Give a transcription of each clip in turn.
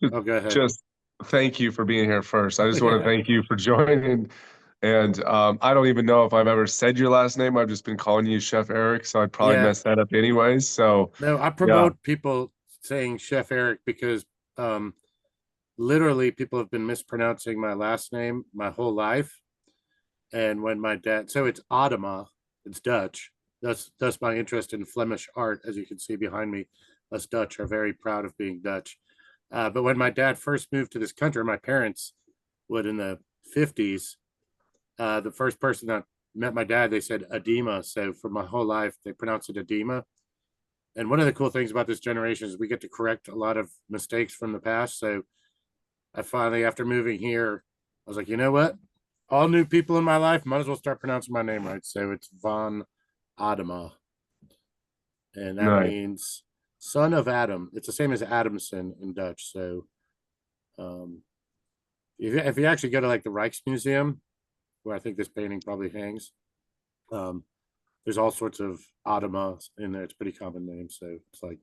Oh, go ahead. Just thank you for being here first. I just want to Yeah. thank you for joining. And I don't even know if I've ever said your last name. I've just been calling you Chef Eric, so I'd probably Yeah. mess that up anyways. So No, I yeah, promote people saying Chef Eric because um literally people have been mispronouncing my last name my whole life. And when my dad, so it's Adema, it's Dutch. That's my interest in Flemish art, as you can see behind me. Us Dutch are very proud of being Dutch. But when my dad first moved to this country, my parents would in the 50s, the first person that met my dad, they said Adema. So for my whole life, they pronounce it Adema. And one of the cool things about this generation is we get to correct a lot of mistakes from the past. So I finally, after moving here, I was like, you know what? All new people in my life, might as well start pronouncing my name right. So it's Von Adema, and that nice. means son of Adam. It's the same as Adamson in Dutch. So um, if you actually go to like the Rijksmuseum, where I think this painting probably hangs, um, there's all sorts of Adema in there. It's a pretty common name. So it's like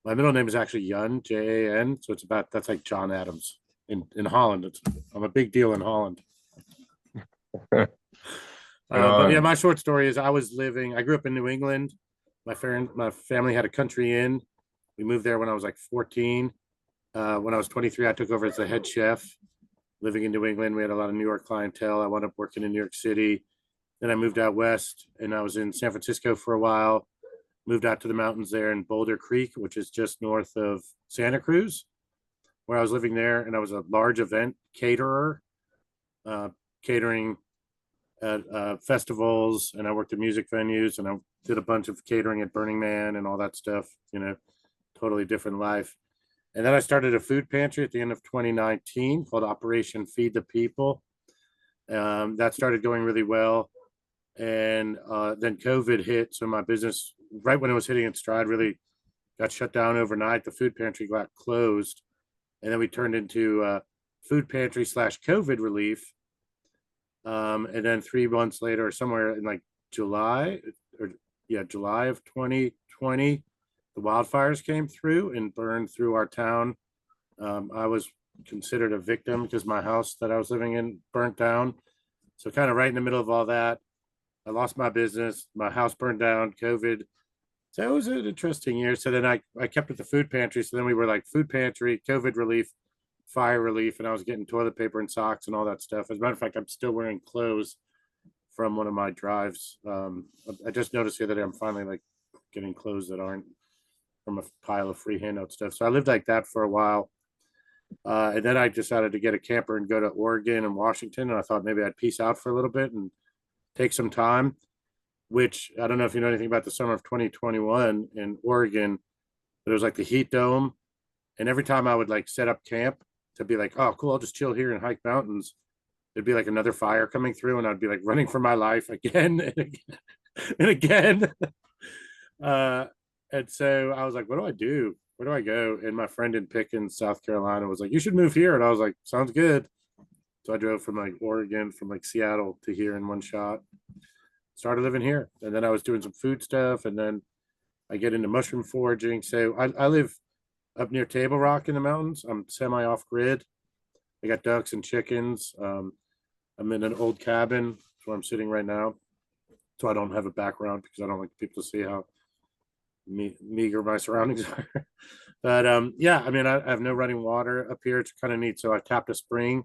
my middle name is actually Jan, Jan. So it's about that's like John Adams in Holland. I'm a big deal in Holland. Right But yeah, on. my short story is I grew up in New England. My family had a country inn. We moved there when I was like 14. When I was 23, I took over as the head chef. Living in New England, we had a lot of New York clientele. I wound up working in New York City. Then I moved out west and I was in San Francisco for a while. Moved out to the mountains there in Boulder Creek, which is just north of Santa Cruz, where I was living there. And I was a large event caterer, uh, catering at festivals, and I worked at music venues, and I did a bunch of catering at Burning Man and all that stuff. Totally different life. And then I started a food pantry at the end of 2019 called Operation Feed the People. That started going really well, and then COVID hit, so my business, right when it was hitting its stride, really got shut down overnight. The food pantry got closed, and then we turned into food pantry slash COVID relief. And then 3 months later, or somewhere in like July, or yeah, July of 2020, the wildfires came through and burned through our town. I was considered a victim because my house that I was living in burnt down. So kind of right in the middle of all that, I lost my business, my house burned down, COVID. So it was an interesting year. So then I kept at the food pantry. So then we were like food pantry, COVID relief, fire relief, and I was getting toilet paper and socks and all that stuff. As a matter of fact, I'm still wearing clothes from one of my drives. I just noticed the other day I'm finally like getting clothes that aren't from a pile of free handout stuff. So I lived like that for a while. And then I decided to get a camper and go to Oregon and Washington. And I thought maybe I'd peace out for a little bit and take some time, which I don't know if you know anything about the summer of 2021 in Oregon, but it was like the heat dome. And every time I would like set up camp to be like, oh, cool, I'll just chill here and hike mountains, there'd be like another fire coming through, and I'd be like running for my life again and again and again. Uh, and so I was like, what do I do? Where do I go? And my friend in Pickens, South Carolina, was like, you should move here. And I was like, sounds good. So I drove from like Oregon, from like Seattle to here in one shot. Started living here, and then I was doing some food stuff, and then I get into mushroom foraging. So I live up near Table Rock in the mountains. I'm semi off grid. I got ducks and chickens. I'm in an old cabin. That's where I'm sitting right now. So I don't have a background because I don't like people to see how meager my surroundings are. But yeah, I mean, I have no running water up here. It's kind of neat. So I tapped a spring.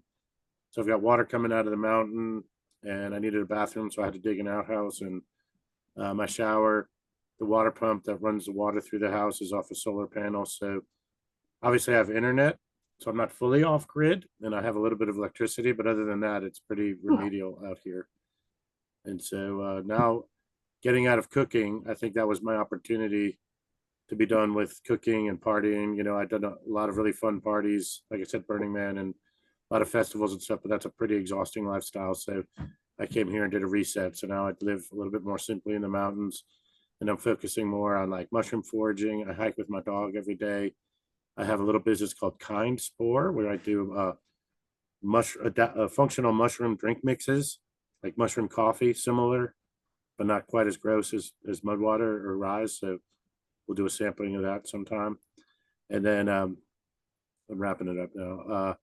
So I've got water coming out of the mountain, and I needed a bathroom. So I had to dig an outhouse, and my shower, the water pump that runs the water through the house is off a solar panel. So obviously I have internet, so I'm not fully off grid, and I have a little bit of electricity, but other than that, it's pretty remedial out here. And so now getting out of cooking, I think that was my opportunity to be done with cooking and partying. I've done a lot of really fun parties, like I said, Burning Man, and a lot of festivals and stuff, but that's a pretty exhausting lifestyle. So I came here and did a reset. So now I live a little bit more simply in the mountains, and I'm focusing more on like mushroom foraging. I hike with my dog every day. I have a little business called Kind Spore where I do functional mushroom drink mixes, like mushroom coffee, similar, but not quite as gross as Mudwater or Rise. So we'll do a sampling of that sometime. And then I'm wrapping it up now.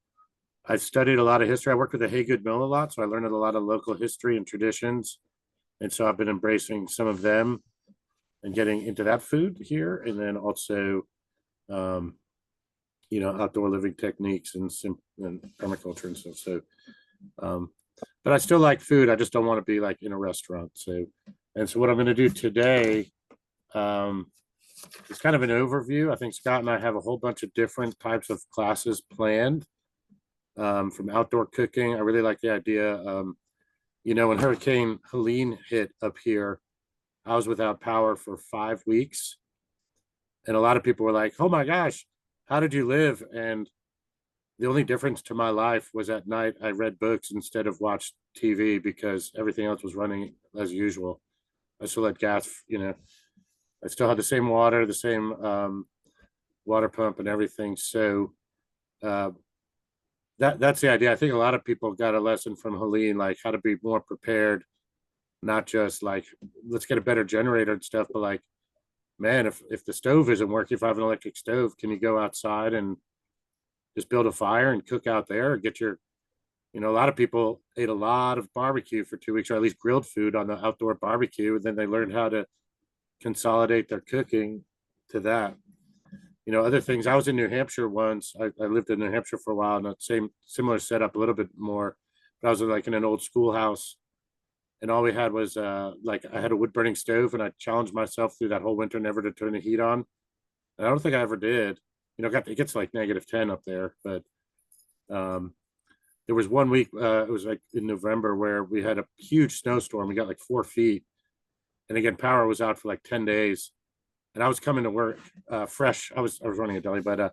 I've studied a lot of history. I worked with the Haygood Mill a lot, so I learned a lot of local history and traditions. And so I've been embracing some of them and getting into that food here. And then also, um, outdoor living techniques and permaculture and stuff. So, but I still like food. I just don't want to be like in a restaurant. So, and so what I'm going to do today, it's kind of an overview. I think Scott and I have a whole bunch of different types of classes planned, from outdoor cooking. I really like the idea. When Hurricane Helene hit up here, I was without power for 5 weeks. And a lot of people were like, oh my gosh, how did you live? And the only difference to my life was at night I read books instead of watched TV because everything else was running as usual. I still had gas, I still had the same water, the same water pump and everything. So that's the idea. I think a lot of people got a lesson from Helene, like how to be more prepared, not just like let's get a better generator and stuff, but like, man, if the stove isn't working, if I have an electric stove, can you go outside and just build a fire and cook out there and get your, a lot of people ate a lot of barbecue for 2 weeks, or at least grilled food on the outdoor barbecue, and then they learned how to consolidate their cooking to that. Other things. I was in New Hampshire once. I lived in New Hampshire for a while, and that similar setup, a little bit more. But I was like in an old schoolhouse, and all we had was like I had a wood burning stove, and I challenged myself through that whole winter never to turn the heat on. And I don't think I ever did. It gets like -10 up there, but there was one week, it was like in November, where we had a huge snowstorm. We got like 4 feet, and again, power was out for like 10 days. And I was coming to work fresh. I was running a deli, but I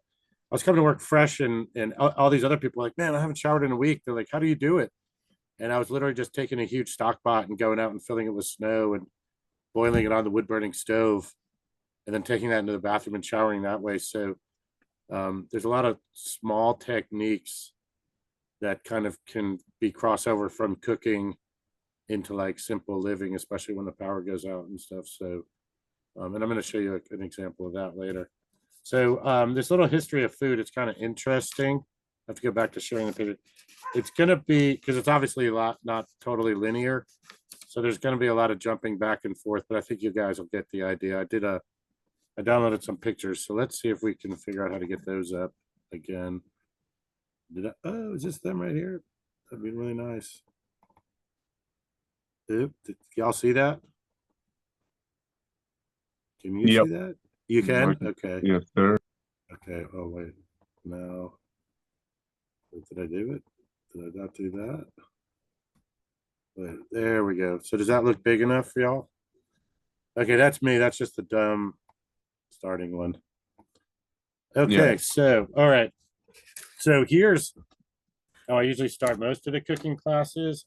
was coming to work fresh, and all these other people were like, man, I haven't showered in a week. They're like, how do you do it? And I was literally just taking a huge stock pot and going out and filling it with snow and boiling it on the wood burning stove, and then taking that into the bathroom and showering that way. So there's a lot of small techniques that kind of can be crossover from cooking into like simple living, especially when the power goes out and stuff. So and I'm going to show you an example of that later. So this little history of food, it's kind of interesting. I have to go back to sharing the picture. It's going to be, because it's obviously not totally linear. So there's going to be a lot of jumping back and forth, but I think you guys will get the idea. I downloaded some pictures. So let's see if we can figure out how to get those up again. Oh, is this them right here? That'd be really nice. Did y'all see that? Can you see that? You can? Okay. Yes, sir. Okay. Oh, wait. No. Did I do it? Did I not do that? Wait, there we go. So does that look big enough for y'all? Okay, that's me. That's just the dumb starting one. Okay, Yeah. so, all right. So here's how I usually start most of the cooking classes,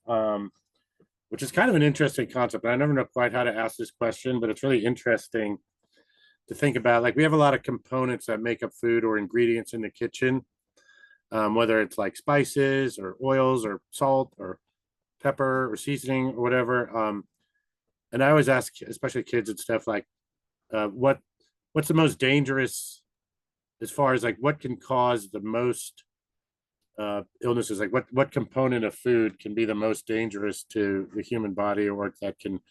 which is kind of an interesting concept. I never know quite how to ask this question, but it's really interesting to think about. Like, we have a lot of components that make up food or ingredients in the kitchen, whether it's like spices or oils or salt or pepper or seasoning or whatever. And I always ask, especially kids and stuff, like, what's the most dangerous, as far as like what can cause the most illnesses? Like what component of food can be the most dangerous to the human body, or that can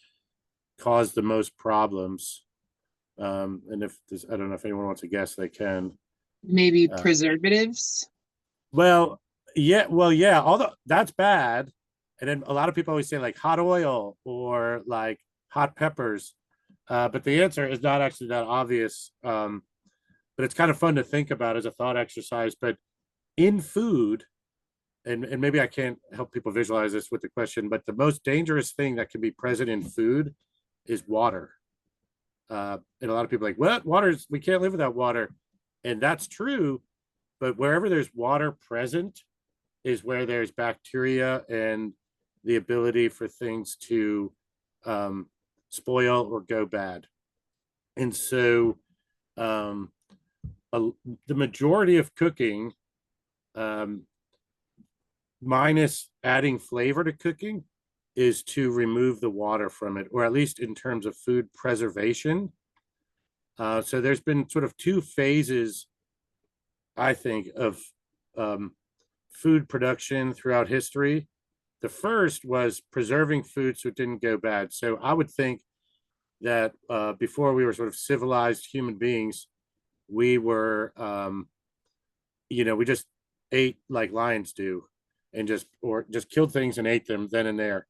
cause the most problems? And if this, I don't know if anyone wants to guess, they can. Maybe preservatives. Well, yeah, although that's bad. And then a lot of people always say like hot oil or like hot peppers. But the answer is not actually that obvious. But it's kind of fun to think about as a thought exercise. But in food, and maybe I can't help people visualize this with the question, but the most dangerous thing that can be present in food is water. And a lot of people are like, what? Water's, we can't live without water. And that's true. But wherever there's water present is where there's bacteria and the ability for things to spoil or go bad. And so the majority of cooking, minus adding flavor to cooking, is to remove the water from it, or at least in terms of food preservation. So there's been sort of two phases I think, of food production throughout history. The first was preserving food so it didn't go bad. So I would think that before we were sort of civilized human beings, we were, we just ate like lions do, and just killed things and ate them then and there.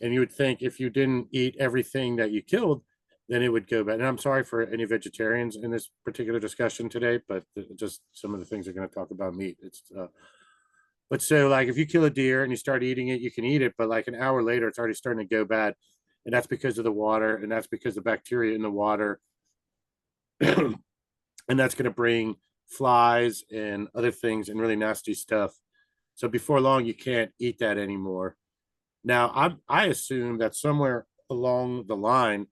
And you would think if you didn't eat everything that you killed, then it would go bad. And I'm sorry for any vegetarians in this particular discussion today, but just some of the things are going to talk about meat. But so like if you kill a deer and you start eating it, you can eat it, but like an hour later, it's already starting to go bad. And that's because of the water, and that's because the bacteria in the water. And that's going to bring flies and other things and really nasty stuff. So before long, you can't eat that anymore. Now, I assume that somewhere along the line,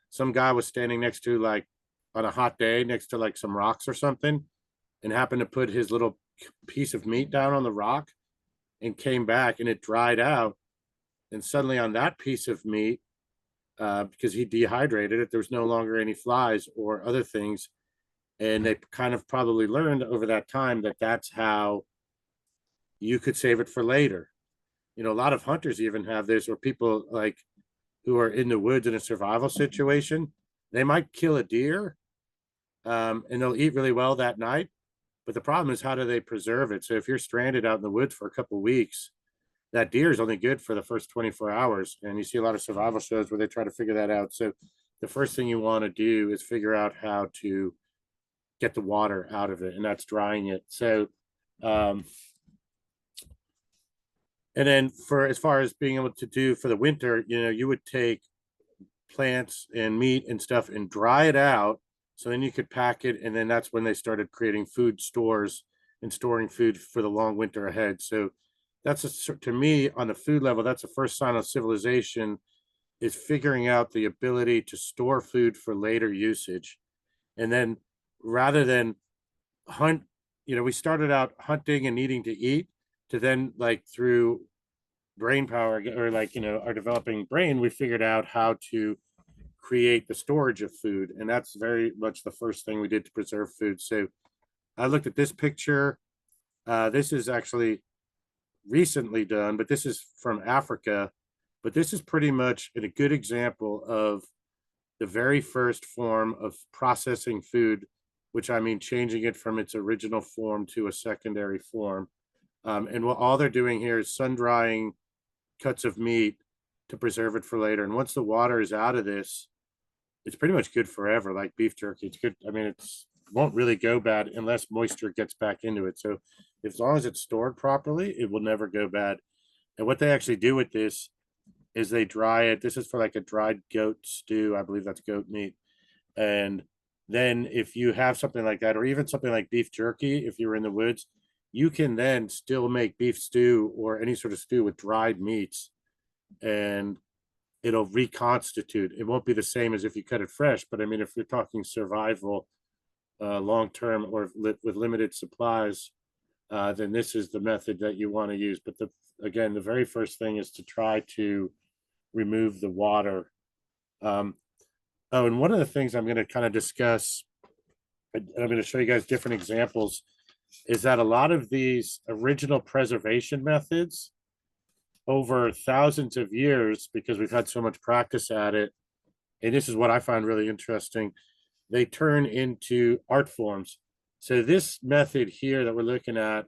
some guy was standing next to, like, on a hot day next to like some rocks or something, and happened to put his little piece of meat down on the rock, and came back and it dried out. And suddenly on that piece of meat, because he dehydrated it, there was no longer any flies or other things. And they kind of probably learned over that time that that's how you could save it for later. A lot of hunters even have this, or people like who are in the woods in a survival situation, they might kill a deer, and they'll eat really well that night. But the problem is, how do they preserve it? So if you're stranded out in the woods for a couple of weeks, that deer is only good for the first 24 hours. And you see a lot of survival shows where they try to figure that out. So the first thing you want to do is figure out how to get the water out of it, and that's drying it. So, and then for as far as being able to do for the winter, you would take plants and meat and stuff and dry it out. So then you could pack it. And then that's when they started creating food stores and storing food for the long winter ahead. So to me, on the food level, that's the first sign of civilization, is figuring out the ability to store food for later usage. And then rather than hunt, we started out hunting and needing to eat, to then, like, through brain power, or like, our developing brain, we figured out how to create the storage of food. And that's very much the first thing we did to preserve food. So I looked at this picture. This is actually recently done, but this is from Africa. But this is pretty much a good example of the very first form of processing food, which I mean changing it from its original form to a secondary form. And all they're doing here is sun drying cuts of meat to preserve it for later. And once the water is out of this, it's pretty much good forever, like beef jerky. It's good. I mean, it won't really go bad unless moisture gets back into it. So as long as it's stored properly, it will never go bad. And what they actually do with this is they dry it. This is for like a dried goat stew. I believe that's goat meat. And then if you have something like that, or even something like beef jerky, if you're in the woods, you can then still make beef stew or any sort of stew with dried meats, and it'll reconstitute. It won't be the same as if you cut it fresh, but I mean, if you're talking survival long term, or with limited supplies, then this is the method that you want to use. But again, the very first thing is to try to remove the water. Oh, and one of the things I'm going to kind of discuss, and I'm going to show you guys different examples, is that a lot of these original preservation methods over thousands of years, because we've had so much practice at it, and this is what I find really interesting, they turn into art forms. So this method here that we're looking at,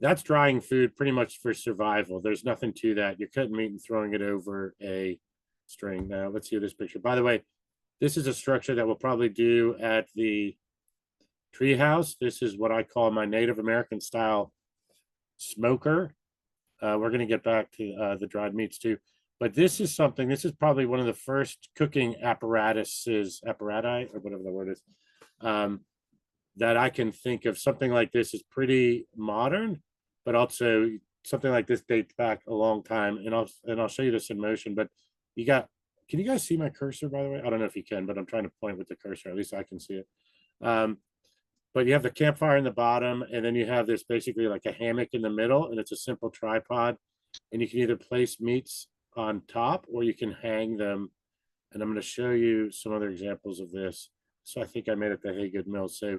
that's drying food pretty much for survival. There's nothing to that. You're cutting meat and throwing it over a string. Now let's see this picture. By the way, this is a structure that we'll probably do at the treehouse. This is what I call my Native American style smoker. We're going to get back to the dried meats too. But this is probably one of the first cooking apparati, or whatever the word is, that I can think of. Something like this is pretty modern, but also something like this dates back a long time. And I'll show you this in motion. But can you guys see my cursor, by the way? I don't know if you can, but I'm trying to point with the cursor. At least I can see it. But you have the campfire in the bottom, and then you have this basically like a hammock in the middle, and it's a simple tripod. And you can either place meats on top, or you can hang them. And I'm going to show you some other examples of this. So I think I made it the Haygood Mill. So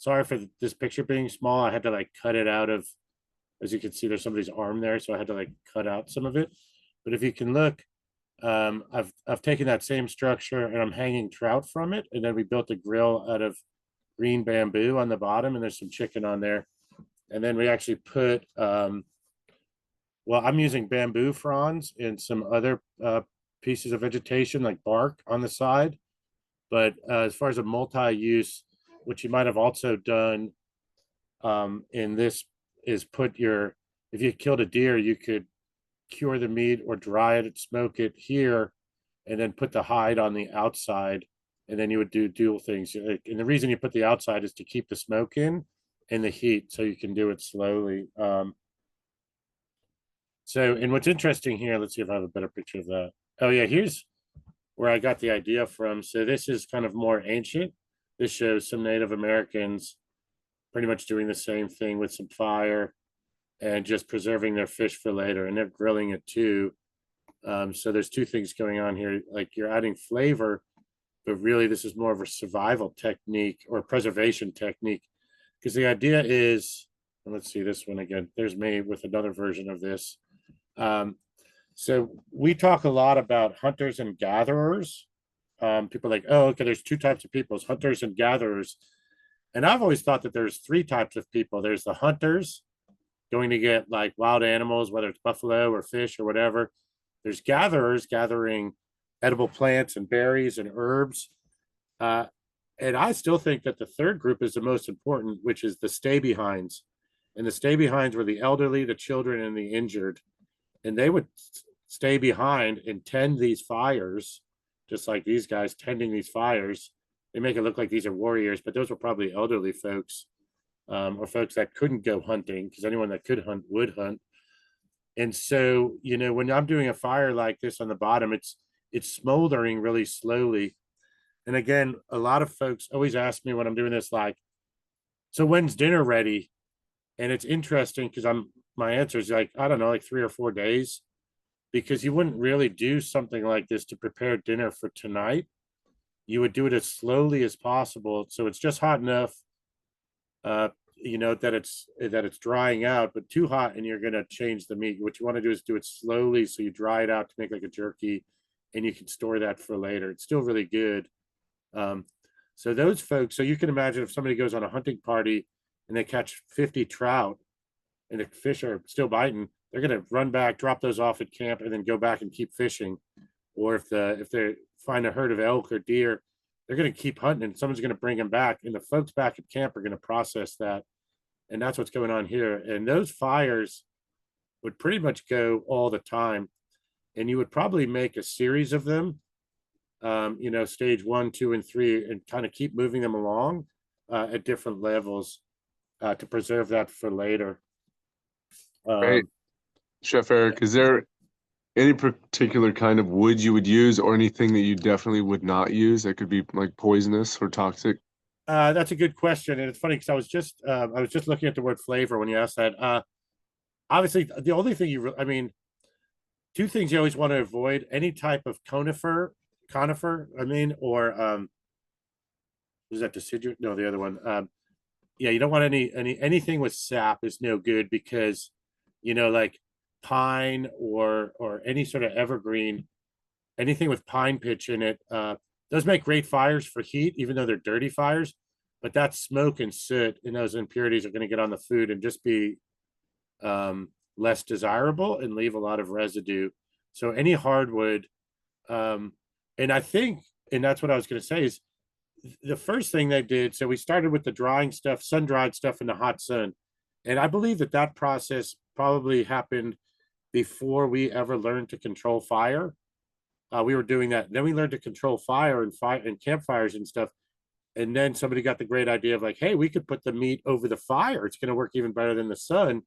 sorry for this picture being small. I had to like cut it out of, as you can see, there's somebody's arm there, so I had to like cut out some of it. But if you can look, I've taken that same structure and I'm hanging trout from it, and then we built a grill out of green bamboo on the bottom, and there's some chicken on there. And then we actually put well, I'm using bamboo fronds and some other pieces of vegetation like bark on the side. But as far as a multi-use, what you might have also done in this is put your, if you killed a deer, you could cure the meat or dry it and smoke it here, and then put the hide on the outside, and then you would do dual things. And the reason you put the outside is to keep the smoke in and the heat, so you can do it slowly. So, and what's interesting here, let's see if I have a better picture of that. Oh yeah, here's where I got the idea from. So this is kind of more ancient. This shows some Native Americans pretty much doing the same thing with some fire and just preserving their fish for later, and they're grilling it too. So there's two things going on here. Like, you're adding flavor, but really this is more of a survival technique or preservation technique. Because the idea is, and let's see this one again. There's me with another version of this. So we talk a lot about hunters and gatherers. People are like, oh, okay, there's two types of people, hunters and gatherers. And I've always thought that there's three types of people. There's the hunters, going to get like wild animals, whether it's buffalo or fish or whatever. There's gatherers gathering edible plants and berries and herbs. And I still think that the third group is the most important, which is the stay behinds. And the stay behinds were the elderly, the children, and the injured. And they would stay behind and tend these fires, just like these guys tending these fires. They make it look like these are warriors, but those were probably elderly folks, or folks that couldn't go hunting, because anyone that could hunt would hunt. And so, you know, when I'm doing a fire like this on the bottom, it's smoldering really slowly. And again, a lot of folks always ask me when I'm doing this, like, so when's dinner ready? And it's interesting because my answer is like, I don't know, like 3 or 4 days, because you wouldn't really do something like this to prepare dinner for tonight. You would do it as slowly as possible, so it's just hot enough, you know, that it's drying out, but too hot and you're gonna change the meat. What you want to do is do it slowly, so you dry it out to make like a jerky, and you can store that for later. It's still really good. So those folks, so you can imagine if somebody goes on a hunting party and they catch 50 trout and the fish are still biting, they're going to run back, drop those off at camp, and then go back and keep fishing. Or if they find a herd of elk or deer, they're going to keep hunting, and someone's going to bring them back, and the folks back at camp are going to process that. And that's what's going on here. And those fires would pretty much go all the time, and you would probably make a series of them, you know, stage 1, 2, and 3, and kind of keep moving them along at different levels to preserve that for later. Right. Chef Eric, is there any particular kind of wood you would use, or anything that you definitely would not use that could be like poisonous or toxic? That's a good question, and it's funny because I was just looking at the word flavor when you asked that. Obviously, the only thing I mean, two things you always want to avoid: any type of conifer. I mean, or was that deciduous? No, the other one. Yeah, you don't want anything with sap is no good, because, you know, like pine or any sort of evergreen, anything with pine pitch in it does make great fires for heat, even though they're dirty fires. But that smoke and soot and those impurities are going to get on the food and just be less desirable and leave a lot of residue. So any hardwood, and I think, and that's what I was going to say, is the first thing they did. So we started with the drying stuff, sun dried stuff in the hot sun. And I believe that process probably happened before we ever learned to control fire. We were doing that. Then we learned to control fire and campfires and stuff. And then somebody got the great idea of like, hey, we could put the meat over the fire. It's going to work even better than the sun.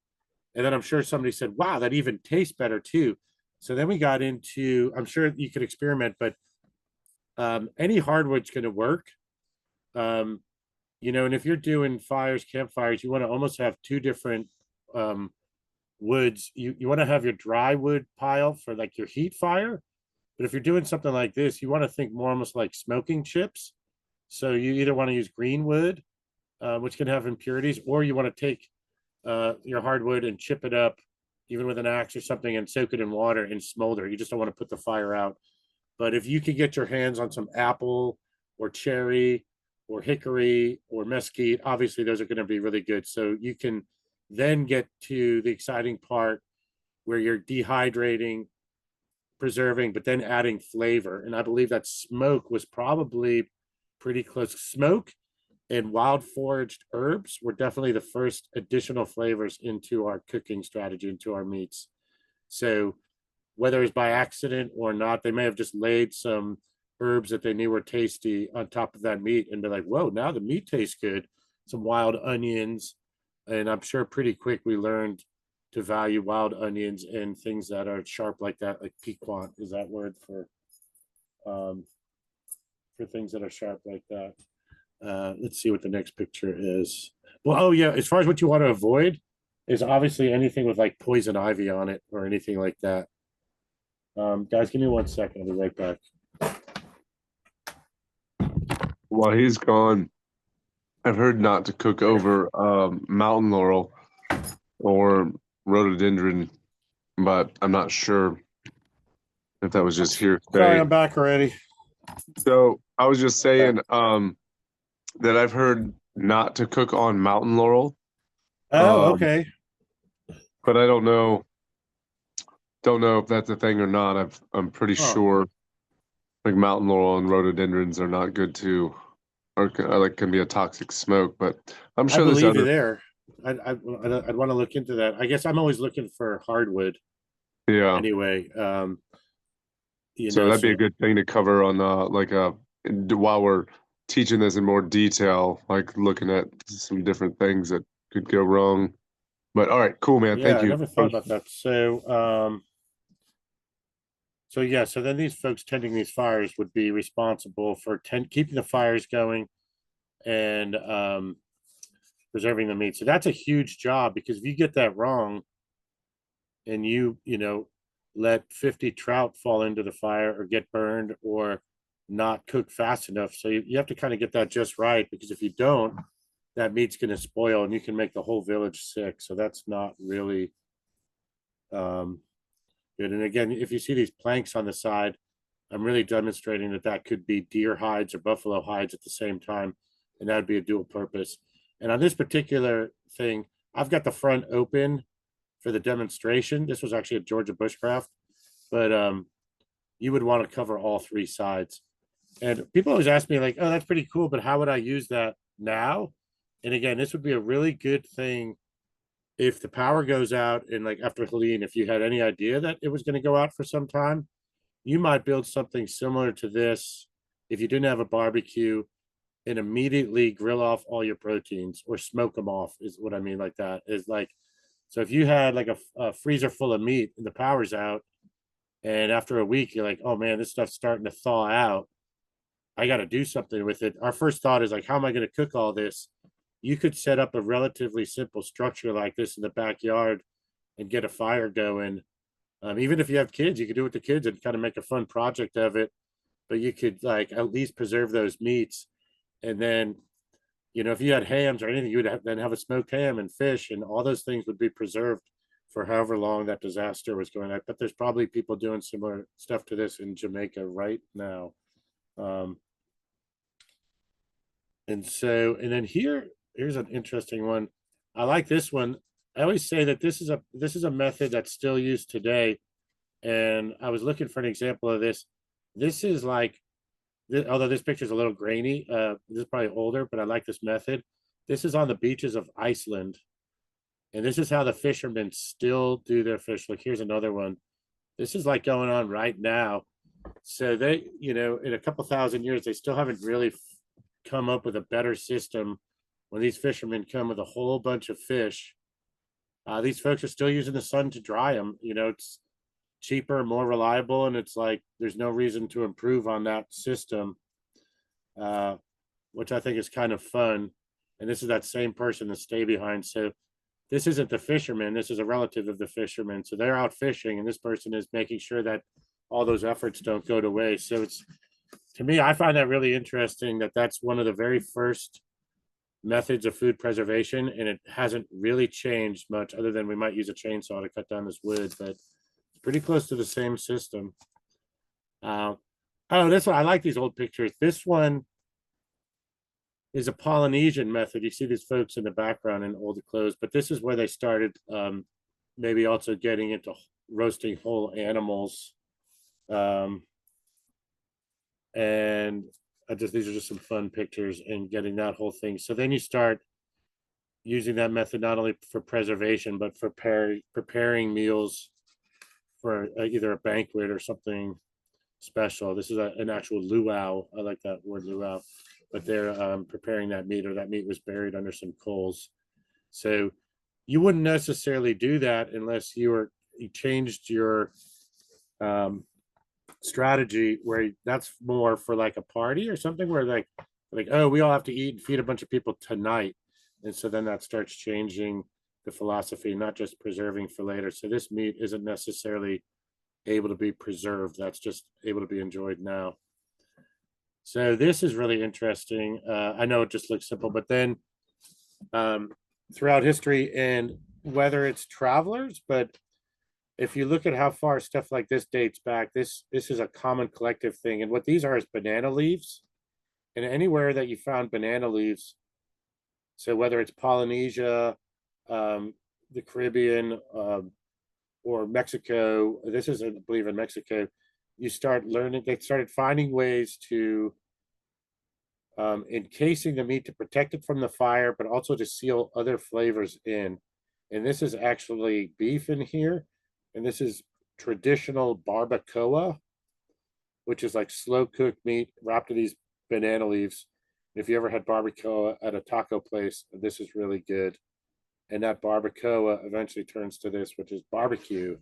And then I'm sure somebody said, wow, that even tastes better too. So then we got into, I'm sure you could experiment, but any hardwood's going to work. You know, and if you're doing campfires, you want to almost have two different woods. You want to have your dry wood pile for like your heat fire. But if you're doing something like this, you want to think more almost like smoking chips. So you either want to use green wood, which can have impurities, or you want to take your hardwood and chip it up, even with an axe or something, and soak it in water and smolder. You just don't want to put the fire out. But if you could get your hands on some apple or cherry or hickory or mesquite, obviously those are going to be really good. So you can then get to the exciting part where you're dehydrating, preserving, but then adding flavor. And I believe that smoke was probably pretty close. Smoke and wild foraged herbs were definitely the first additional flavors into our cooking strategy, into our meats. So whether it's by accident or not, they may have just laid some herbs that they knew were tasty on top of that meat and be like, whoa, now the meat tastes good. Some wild onions. And I'm sure pretty quick we learned to value wild onions and things that are sharp like that, like piquant is that word for things that are sharp like that. Let's see what the next picture is. Well, oh yeah, as far as what you want to avoid is obviously anything with like poison ivy on it or anything like that. Guys, give me 1 second. I'll be right back. While he's gone, I've heard not to cook over mountain laurel or rhododendron, but I'm not sure if that was just here. Sorry, I'm back already. So I was just saying that I've heard not to cook on mountain laurel. Oh, okay. But I don't know if that's a thing or not. I'm pretty sure like mountain laurel and rhododendrons are not good to, or like can be a toxic smoke. But I'm sure I there's believe you other. there. I'd want to look into that. I guess I'm always looking for hardwood Yeah. anyway. So that'd be a good thing to cover on while we're teaching this in more detail, like looking at some different things that could go wrong. But all right, cool, man. Yeah, Thank I you. never thought about that. So yeah, so then these folks tending these fires would be responsible for keeping the fires going and preserving the meat. So that's a huge job, because if you get that wrong and you let 50 trout fall into the fire or get burned or not cook fast enough. So you have to kind of get that just right, because if you don't, that meat's going to spoil and you can make the whole village sick. So that's not really good. And again, if you see these planks on the side, I'm really demonstrating that could be deer hides or buffalo hides at the same time, and that would be a dual purpose. And on this particular thing, I've got the front open for the demonstration. This was actually a Georgia bushcraft, but you would want to cover all 3 sides. And people always ask me like, oh, that's pretty cool, but how would I use that now? And again, this would be a really good thing if the power goes out, and like after Helene, if you had any idea that it was going to go out for some time, you might build something similar to this if you didn't have a barbecue, and immediately grill off all your proteins or smoke them off is what I mean. Like that is like, so if you had like a freezer full of meat and the power's out, and after a week you're like, oh man, this stuff's starting to thaw out, I got to do something with it. Our first thought is like, how am I going to cook all this? You could set up a relatively simple structure like this in the backyard and get a fire going. Even if you have kids, you could do it with the kids and kind of make a fun project of it. But you could like at least preserve those meats. And then, if you had hams or anything, you would then have a smoked ham and fish, and all those things would be preserved for however long that disaster was going on. But there's probably people doing similar stuff to this in Jamaica right now. And then here's an interesting one. I like this one. I always say that this is a method that's still used today. And I was looking for an example of this. This is like, although this picture is a little grainy, this is probably older, but I like this method. This is on the beaches of Iceland. And this is how the fishermen still do their fish. Look, here's another one. This is like going on right now. So they, in a couple thousand years, they still haven't really come up with a better system. When these fishermen come with a whole bunch of fish, these folks are still using the sun to dry them. It's cheaper, more reliable, and it's like there's no reason to improve on that system, which I think is kind of fun. And this is that same person, the stay behind. So this isn't the fisherman, this is a relative of the fisherman. So they're out fishing, and this person is making sure that all those efforts don't go to waste. So it's, to me, I find that really interesting that that's one of the very first methods of food preservation, and it hasn't really changed much other than we might use a chainsaw to cut down this wood, but it's pretty close to the same system. Oh, this one, I like these old pictures. This one is a Polynesian method. You see these folks in the background in older clothes, but this is where they started maybe also getting into roasting whole animals. And these are just some fun pictures and getting that whole thing. So then you start using that method not only for preservation, but for preparing meals for either a banquet or something special. This is an actual luau. I like that word, luau. But they're preparing that meat, or that meat was buried under some coals. So you wouldn't necessarily do that unless you changed your strategy, where that's more for like a party or something, where like, oh, we all have to eat and feed a bunch of people tonight. And so then that starts changing the philosophy, not just preserving for later. So this meat isn't necessarily able to be preserved. That's just able to be enjoyed now. So this is really interesting. I know it just looks simple, but then throughout history, and whether it's travelers, but if you look at how far stuff like this dates back, this is a common collective thing. And what these are is banana leaves. And anywhere that you found banana leaves, so whether it's Polynesia, the Caribbean, or Mexico, this is, I believe, in Mexico, you start learning, they started finding ways to encasing the meat to protect it from the fire, but also to seal other flavors in. And this is actually beef in here. And this is traditional barbacoa, which is like slow cooked meat wrapped in these banana leaves. If you ever had barbacoa at a taco place, this is really good. And that barbacoa eventually turns to this, which is barbecue.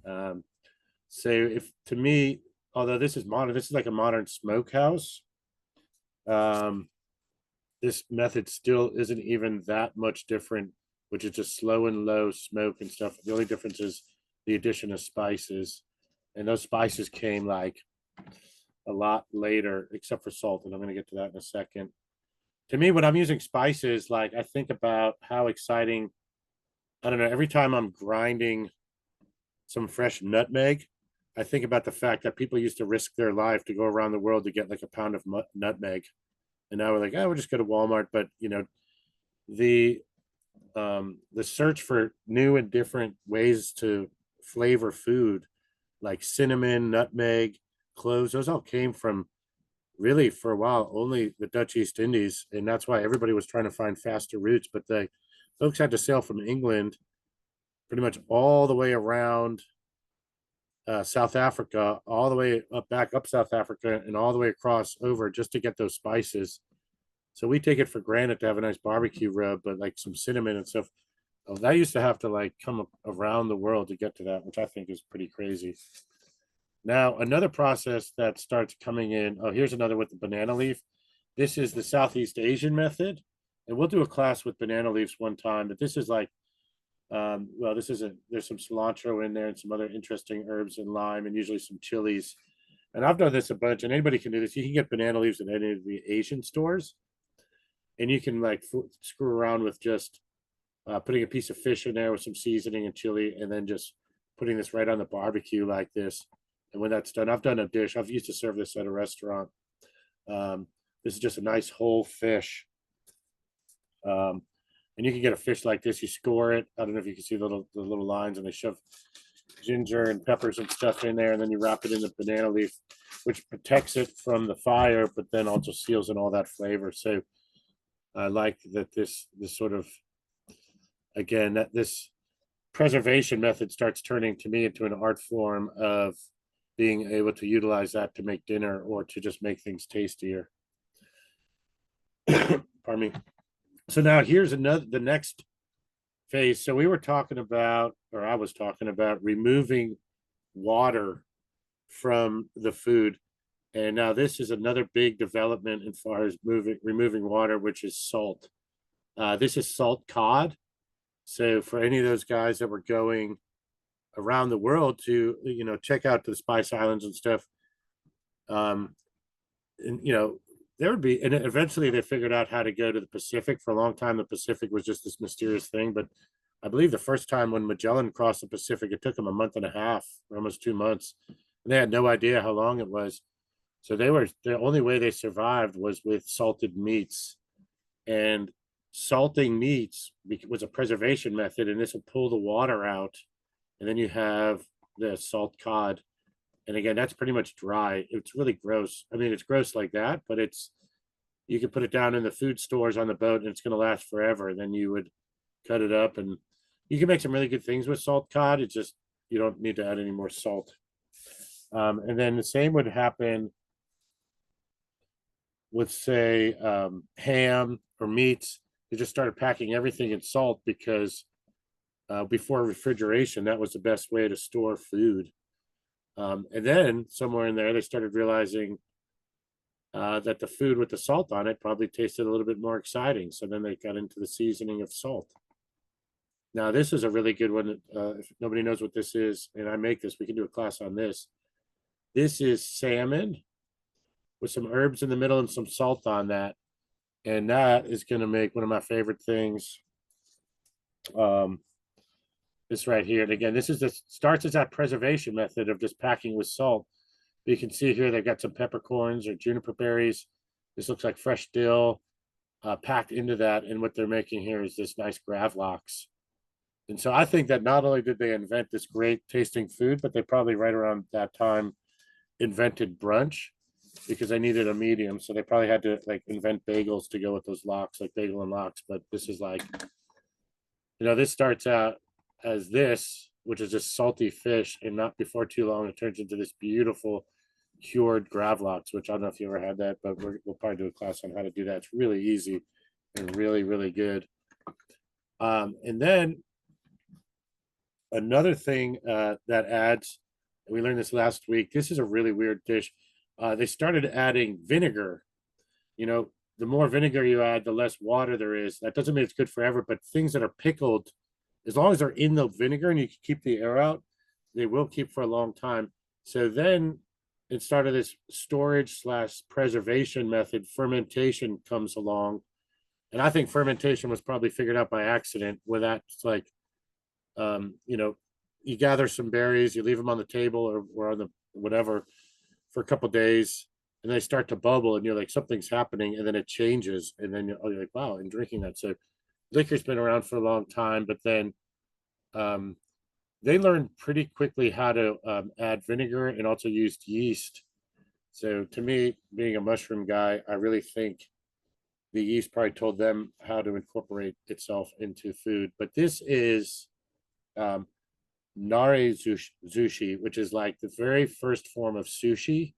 So if, to me, although this is modern, this is like a modern smokehouse. This method still isn't even that much different, which is just slow and low smoke and stuff. The only difference is the addition of spices, and those spices came like a lot later, except for salt, and I'm going to get to that in a second. To me, when I'm using spices, like, I think about how exciting, I don't know, every time I'm grinding some fresh nutmeg, I think about the fact that people used to risk their life to go around the world to get like a pound of nutmeg. And now we're like, oh, we'll just go to Walmart. But the search for new and different ways to flavor food, like cinnamon, nutmeg, cloves, those all came from, really, for a while, only the Dutch East Indies. And that's why everybody was trying to find faster routes. But the folks had to sail from England pretty much all the way around South Africa, all the way back up South Africa, and all the way across over just to get those spices. So we take it for granted to have a nice barbecue rub, but like some cinnamon and stuff, that used to have to like come around the world to get to that, which I think is pretty crazy. Now, another process that starts coming in, oh, here's another with the banana leaf. This is the Southeast Asian method. And we'll do a class with banana leaves one time, but this is like, well, this isn't, there's some cilantro in there and some other interesting herbs and lime, and usually some chilies. And I've done this a bunch, and anybody can do this. You can get banana leaves at any of the Asian stores, and you can like screw around with just putting a piece of fish in there with some seasoning and chili, and then just putting this right on the barbecue like this. And when that's done, I've done a dish. I've used to serve this at a restaurant. This is just a nice whole fish. And you can get a fish like this. You score it. I don't know if you can see the little lines, and they shove ginger and peppers and stuff in there, and then you wrap it in the banana leaf, which protects it from the fire, but then also seals in all that flavor. So I like that this sort of, again, that this preservation method starts turning, to me, into an art form of being able to utilize that to make dinner or to just make things tastier. Pardon me. So now here's the next phase. So we were talking about, or I was talking about, removing water from the food. And now this is another big development as far as removing water, which is salt. This is salt cod. So for any of those guys that were going around the world to, check out the Spice Islands and stuff, and, there would be, and eventually they figured out how to go to the Pacific. For a long time, the Pacific was just this mysterious thing. But I believe the first time when Magellan crossed the Pacific, it took them a month and a half, or almost 2 months. And they had no idea how long it was. So the only way they survived was with salted meats. And salting meats was a preservation method, and this will pull the water out. And then you have the salt cod. And again, that's pretty much dry. It's really gross. I mean, it's gross like that, but you can put it down in the food stores on the boat and it's going to last forever. Then you would cut it up, and you can make some really good things with salt cod. It's just, you don't need to add any more salt. And then the same would happen with, say, ham or meats. They just started packing everything in salt because before refrigeration, that was the best way to store food. And then somewhere in there, they started realizing that the food with the salt on it probably tasted a little bit more exciting. So then they got into the seasoning of salt. Now, this is a really good one. If nobody knows what this is, and I make this, we can do a class on this. This is salmon with some herbs in the middle and some salt on that. And that is going to make one of my favorite things. This right here. And again, starts as that preservation method of just packing with salt. But you can see here they've got some peppercorns or juniper berries. This looks like fresh dill packed into that. And what they're making here is this nice gravlax. And so I think that not only did they invent this great tasting food, but they probably right around that time invented brunch, because they needed a medium. So they probably had to like invent bagels to go with those lox, like bagel and lox. But this is like, this starts out as this, which is just salty fish, and not before too long it turns into this beautiful cured gravlax, which I don't know if you ever had that, but we'll probably do a class on how to do that. It's really easy and really, really good. And then another thing that adds, we learned this last week, this is a really weird dish. They started adding vinegar. The more vinegar you add, the less water there is. That doesn't mean it's good forever, but things that are pickled, as long as they're in the vinegar and you can keep the air out, they will keep for a long time. So then it started this storage / preservation method. Fermentation comes along. And I think fermentation was probably figured out by accident, where that's like, you gather some berries, you leave them on the table or on the whatever for a couple of days, and they start to bubble, and you're like, something's happening, and then it changes, and then you're like, wow, I'm drinking that. So liquor's been around for a long time, but then they learned pretty quickly how to add vinegar and also used yeast. So to me, being a mushroom guy, I really think the yeast probably told them how to incorporate itself into food. But this is nare sushi, which is like the very first form of sushi.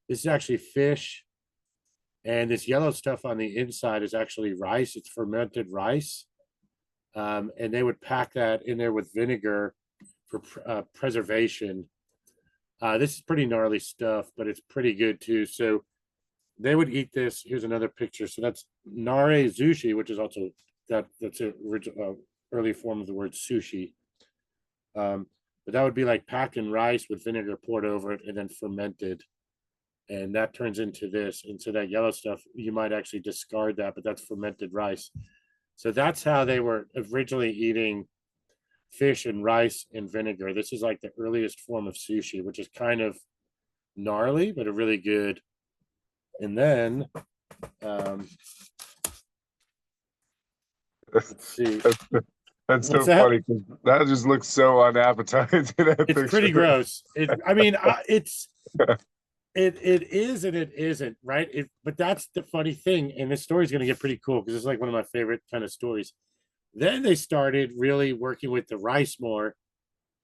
This is actually fish, and this yellow stuff on the inside is actually rice. It's fermented rice, and they would pack that in there with vinegar for preservation. This is pretty gnarly stuff, but it's pretty good too. So they would eat this. Here's another picture. So that's nare sushi, which is also that's an original early form of the word sushi. But that would be like packed in rice with vinegar poured over it and then fermented. And that turns into this. And so that yellow stuff, you might actually discard that, but that's fermented rice. So that's how they were originally eating fish and rice and vinegar. This is like the earliest form of sushi, which is kind of gnarly, but a really good. And then, let's see. That's so What's that? funny, because that just looks so unappetizing. It's pretty gross. It's it is and it isn't, right? But that's the funny thing, and this story is going to get pretty cool because it's like one of my favorite kind of stories. Then they started really working with the rice more.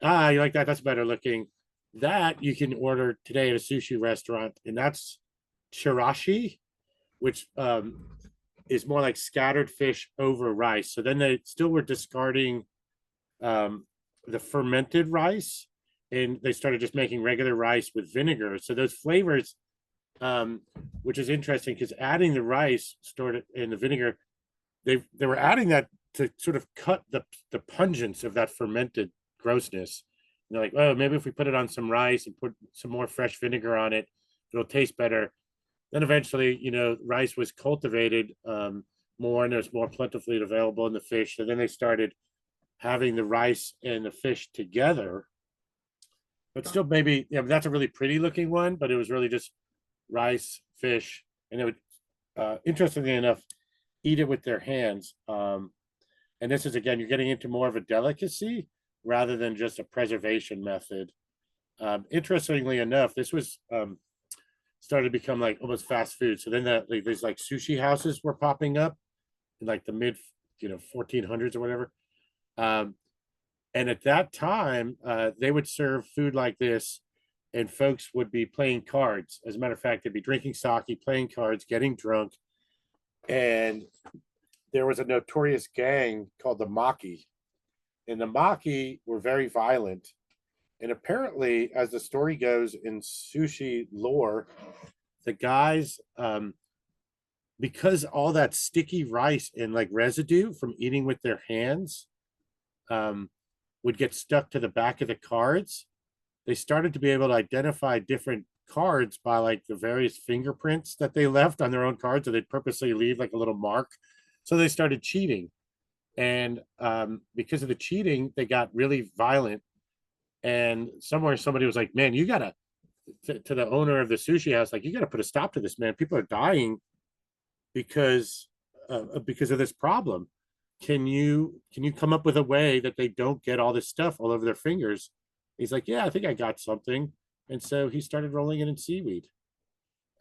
You like that? That's better looking. That you can order today at a sushi restaurant, and that's chirashi, which is more like scattered fish over rice. So then they still were discarding the fermented rice, and they started just making regular rice with vinegar. So those flavors, which is interesting because adding the rice stored in the vinegar, they were adding that to sort of cut the pungence of that fermented grossness. And they're like, oh, maybe if we put it on some rice and put some more fresh vinegar on it, it'll taste better. Then eventually, rice was cultivated more, and there's more plentifully available in the fish. So then they started having the rice and the fish together, but still maybe, that's a really pretty looking one, but it was really just rice, fish, and it would, interestingly enough, eat it with their hands. And this is, again, you're getting into more of a delicacy rather than just a preservation method. Interestingly enough, this was started to become like almost fast food. So then these like sushi houses were popping up in like the mid 1400s or whatever. And at that time, they would serve food like this, and folks would be playing cards. As a matter of fact, they'd be drinking sake, playing cards, getting drunk. And there was a notorious gang called the Maki. And the Maki were very violent. And apparently, as the story goes in sushi lore, the guys, because all that sticky rice and like residue from eating with their hands would get stuck to the back of the cards, they started to be able to identify different cards by like the various fingerprints that they left on their own cards. So they'd purposely leave like a little mark. So they started cheating. And because of the cheating, they got really violent. And somewhere somebody was like, man, you gotta, to the owner of the sushi house, like, you gotta put a stop to this, man. People are dying because of this problem. Can you come up with a way that they don't get all this stuff all over their fingers? He's like, yeah, I think I got something. And so he started rolling it in seaweed.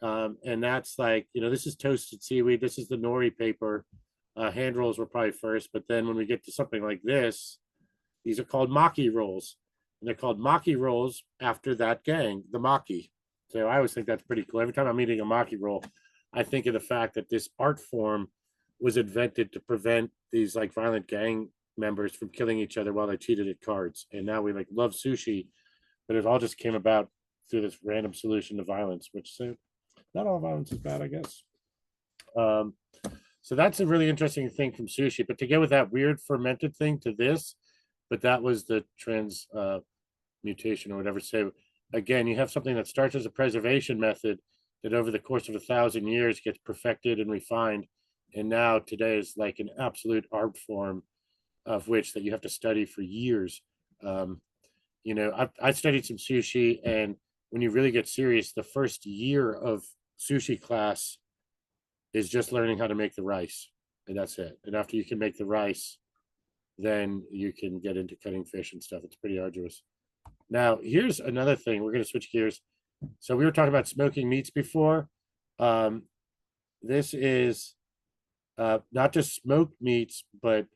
And that's like, this is toasted seaweed. This is the nori paper. Hand rolls were probably first, but then when we get to something like this, these are called maki rolls. And they're called maki rolls after that gang, the Maki. So I always think that's pretty cool. Every time I'm eating a maki roll, I think of the fact that this art form was invented to prevent these like violent gang members from killing each other while they cheated at cards. And now we like love sushi, but it all just came about through this random solution to violence, which not all violence is bad, I guess. So that's a really interesting thing from sushi. But to get with that weird fermented thing to this, but that was the mutation or whatever. So again, you have something that starts as a preservation method that over the course of 1,000 years gets perfected and refined. And now today is like an absolute art form of which that you have to study for years. I studied some sushi, and when you really get serious, the first year of sushi class is just learning how to make the rice, and that's it. And after you can make the rice, then you can get into cutting fish and stuff. It's pretty arduous. Now, here's another thing. We're going to switch gears. So we were talking about smoking meats before. This is not just smoked meats, but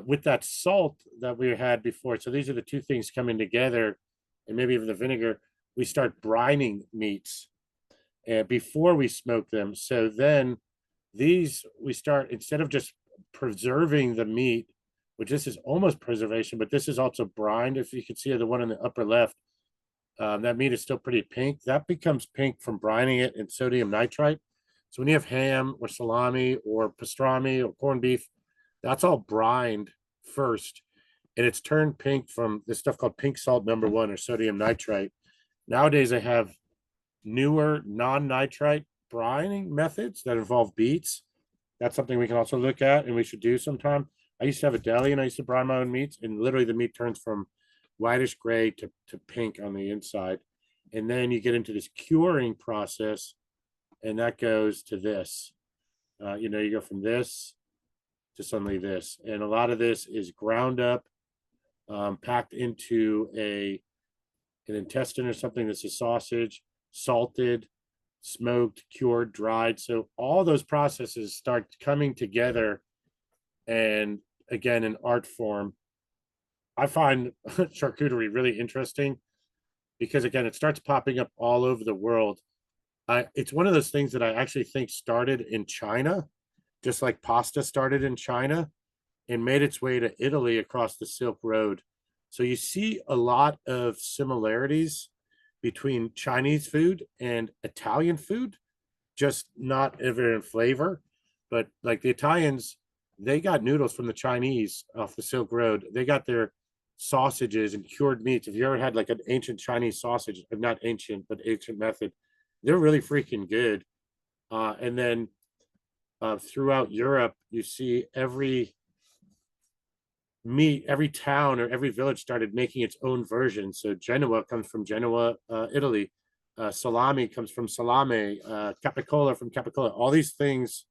with that salt that we had before. So these are the two things coming together, and maybe even the vinegar. We start brining meats before we smoke them. So then these, we start, instead of just preserving the meat, which this is almost preservation, but this is also brined. If you can see the one in the upper left, that meat is still pretty pink. That becomes pink from brining it in sodium nitrite. So when you have ham or salami or pastrami or corned beef, that's all brined first, and it's turned pink from this stuff called pink salt #1 or sodium nitrite. Nowadays, they have newer non-nitrite brining methods that involve beets. That's something we can also look at, and we should do sometime. I used to have a deli, and I used to brine my own meats, and literally the meat turns from whitish gray to pink on the inside. And then you get into this curing process, and that goes to this. You go from this to suddenly this. And a lot of this is ground up, packed into an intestine or something. This is sausage, salted, smoked, cured, dried. So all those processes start coming together, and again, an art form. I find charcuterie really interesting because, again, it starts popping up all over the world. It's one of those things that I actually think started in China, just like pasta started in China and made its way to Italy across the Silk Road. So you see a lot of similarities between Chinese food and Italian food, just not ever in flavor. But like the Italians, they got noodles from the Chinese off the Silk Road. They got their sausages and cured meats. If you ever had like an ancient Chinese sausage, not ancient, but ancient method, they're really freaking good. And then throughout Europe, you see every town or every village started making its own version. So Genoa comes from Genoa, Italy. Salami comes from Salame. Capicola from Capicola. All these things,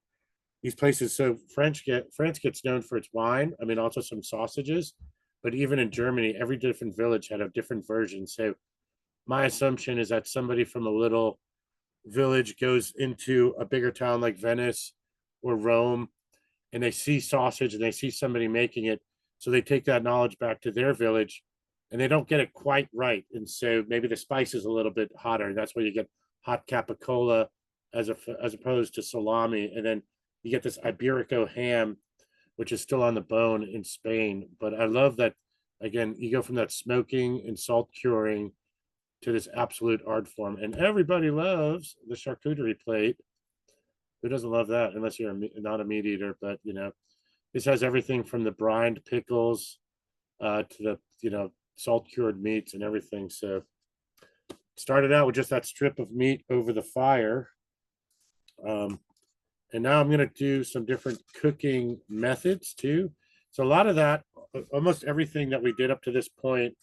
these places. So France gets known for its wine. I mean, also some sausages. But even in Germany, every different village had a different version. So my assumption is that somebody from a little village goes into a bigger town like Venice or Rome, and they see sausage and they see somebody making it. So they take that knowledge back to their village and they don't get it quite right. And so maybe the spice is a little bit hotter. And that's where you get hot capicola as opposed to salami. And then you get this Iberico ham, which is still on the bone in Spain. But I love that, again, you go from that smoking and salt curing to this absolute art form. And everybody loves the charcuterie plate. Who doesn't love that unless you're not a meat eater? But this has everything from the brined pickles to the salt cured meats and everything. So started out with just that strip of meat over the fire, and now I'm going to do some different cooking methods too. So a lot of that, almost everything that we did up to this point,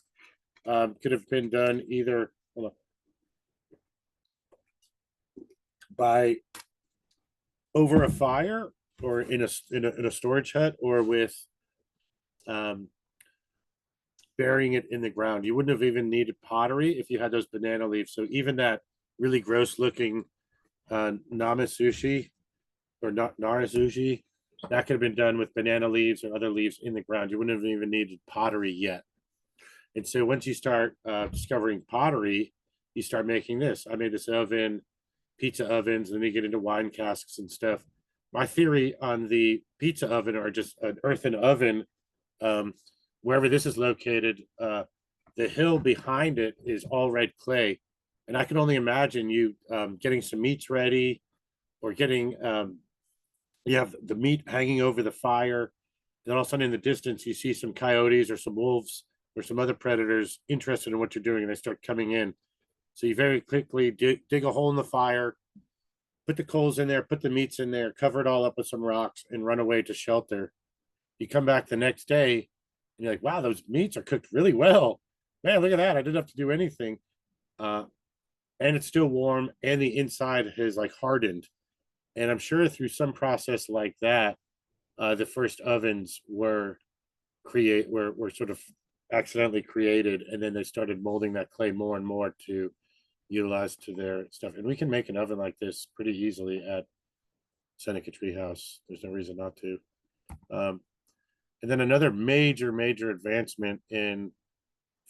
could have been done either by over a fire or in a storage hut, or with burying it in the ground. You wouldn't have even needed pottery if you had those banana leaves. So even that really gross looking namasushi or narazushi, that could have been done with banana leaves or other leaves in the ground. You wouldn't have even needed pottery yet. And so once you start discovering pottery, you start making this. I made this oven, pizza ovens, and then you get into wine casks and stuff. My theory on the pizza oven, or just an earthen oven, wherever this is located, the hill behind it is all red clay. And I can only imagine you getting some meats ready, or getting, you have the meat hanging over the fire. Then all of a sudden in the distance, you see some coyotes or some wolves or some other predators interested in what you're doing, and they start coming in. So you very quickly dig a hole in the fire, put the coals in there, put the meats in there, cover it all up with some rocks, and run away to shelter. You come back the next day, and you're like, wow, those meats are cooked really well. Man, look at that. I didn't have to do anything. And it's still warm, and the inside has like hardened. And I'm sure through some process like that, the first ovens were sort of accidentally created, and then they started molding that clay more and more to utilize to their stuff. And we can make an oven like this pretty easily at Seneca Treehouse. There's no reason not to. And then another major advancement in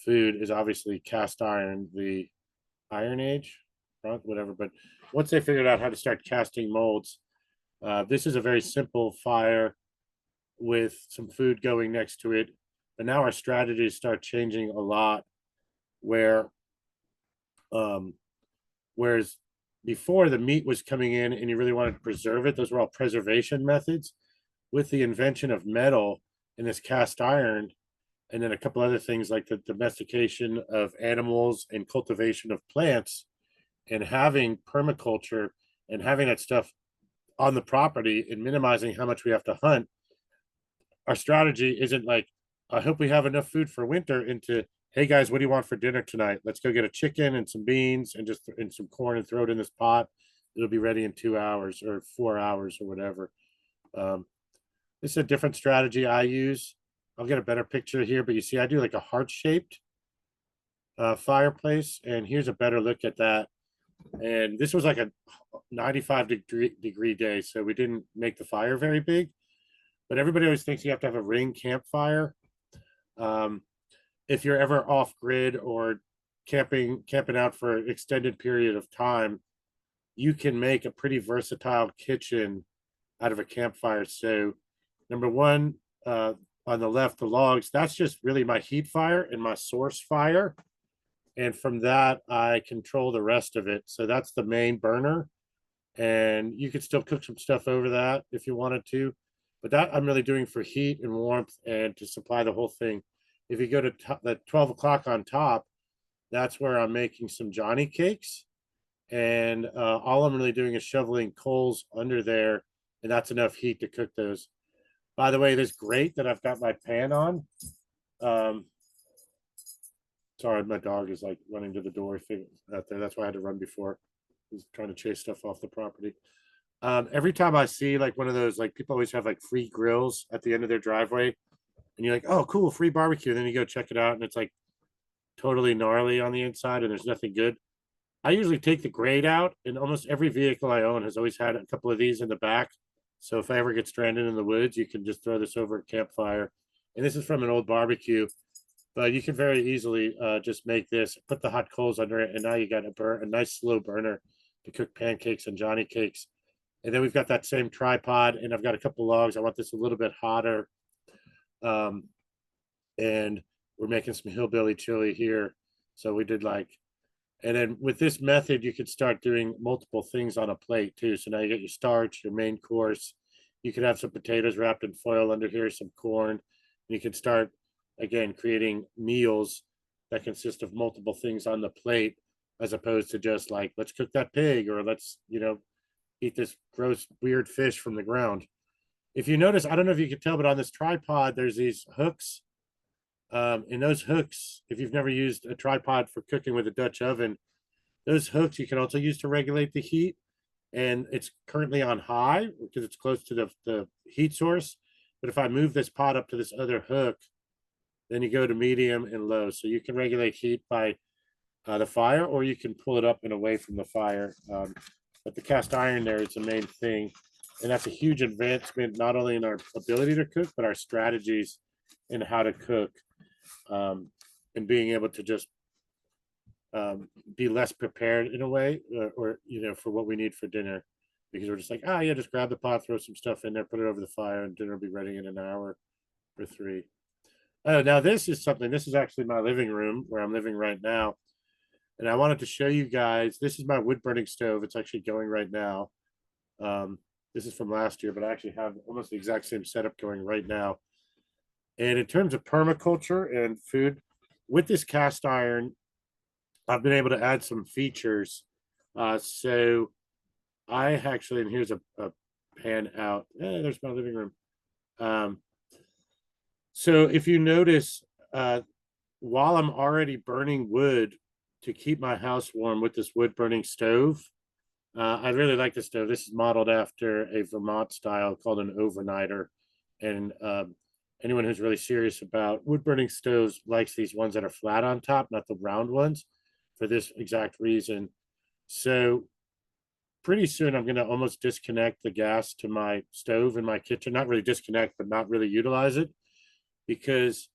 food is obviously cast iron, the Iron Age, whatever. But once they figured out how to start casting molds, this is a very simple fire with some food going next to it. But now our strategies start changing a lot, where whereas before the meat was coming in and you really wanted to preserve it, those were all preservation methods. With the invention of metal and this cast iron, and then a couple other things like the domestication of animals and cultivation of plants, and having permaculture and having that stuff on the property and minimizing how much we have to hunt, our strategy isn't like, I hope we have enough food for winter, into, hey guys, what do you want for dinner tonight? Let's go get a chicken and some beans and some corn and throw it in this pot. It'll be ready in 2 hours or 4 hours or whatever. This is a different strategy I use. I'll get a better picture here, but you see, I do like a heart-shaped fireplace, and here's a better look at that. And this was like a 95-degree day, so we didn't make the fire very big. But everybody always thinks you have to have a ring campfire. If you're ever off grid or camping out for an extended period of time, you can make a pretty versatile kitchen out of a campfire. So number one, on the left, the logs, that's just really my heat fire and my source fire. And from that, I control the rest of it. So that's the main burner. And you could still cook some stuff over that if you wanted to. But that I'm really doing for heat and warmth and to supply the whole thing. If you go to the 12 o'clock on top, that's where I'm making some Johnny cakes. And all I'm really doing is shoveling coals under there, and that's enough heat to cook those. By the way, this grate that I've got my pan on, um, sorry, my dog is like running to the door thing out there. That's why I had to run before. He's trying to chase stuff off the property. Every time I see like one of those, like people always have like free grills at the end of their driveway, and you're like, oh, cool, free barbecue. And then you go check it out, and it's like totally gnarly on the inside, and there's nothing good. I usually take the grate out, and almost every vehicle I own has always had a couple of these in the back. So if I ever get stranded in the woods, you can just throw this over a campfire. And this is from an old barbecue, but you can very easily just make this, put the hot coals under it, and now you got a nice slow burner to cook pancakes and Johnny cakes. And then we've got that same tripod, and I've got a couple logs. I want this a little bit hotter. And we're making some hillbilly chili here. So we did like, and then with this method, you could start doing multiple things on a plate too. So now you get your starch, your main course. You could have some potatoes wrapped in foil under here, some corn. You can start again creating meals that consist of multiple things on the plate, as opposed to just like, let's cook that pig, or let's, eat this gross, weird fish from the ground. If you notice, I don't know if you can tell, but on this tripod, there's these hooks. And those hooks, if you've never used a tripod for cooking with a Dutch oven, those hooks you can also use to regulate the heat. And it's currently on high because it's close to the heat source. But if I move this pot up to this other hook, then you go to medium and low. So you can regulate heat by the fire, or you can pull it up and away from the fire. But the cast iron there is the main thing. And that's a huge advancement, not only in our ability to cook, but our strategies in how to cook, and being able to just be less prepared in a way, or for what we need for dinner, because we're just like, yeah, just grab the pot, throw some stuff in there, put it over the fire, and dinner will be ready in an hour or three. Oh, now this is something. This is actually my living room where I'm living right now, and I wanted to show you guys. This is my wood burning stove. It's actually going right now. This is from last year, but I actually have almost the exact same setup going right now. And in terms of permaculture and food, with this cast iron, I've been able to add some features. So I actually, and here's a pan out. There's my living room. So if you notice, while I'm already burning wood to keep my house warm with this wood burning stove, I really like this stove. This is modeled after a Vermont style called an overnighter. And anyone who's really serious about wood burning stoves likes these ones that are flat on top, not the round ones, for this exact reason. So pretty soon I'm going to almost disconnect the gas to my stove in my kitchen. Not really disconnect, but not really utilize it, because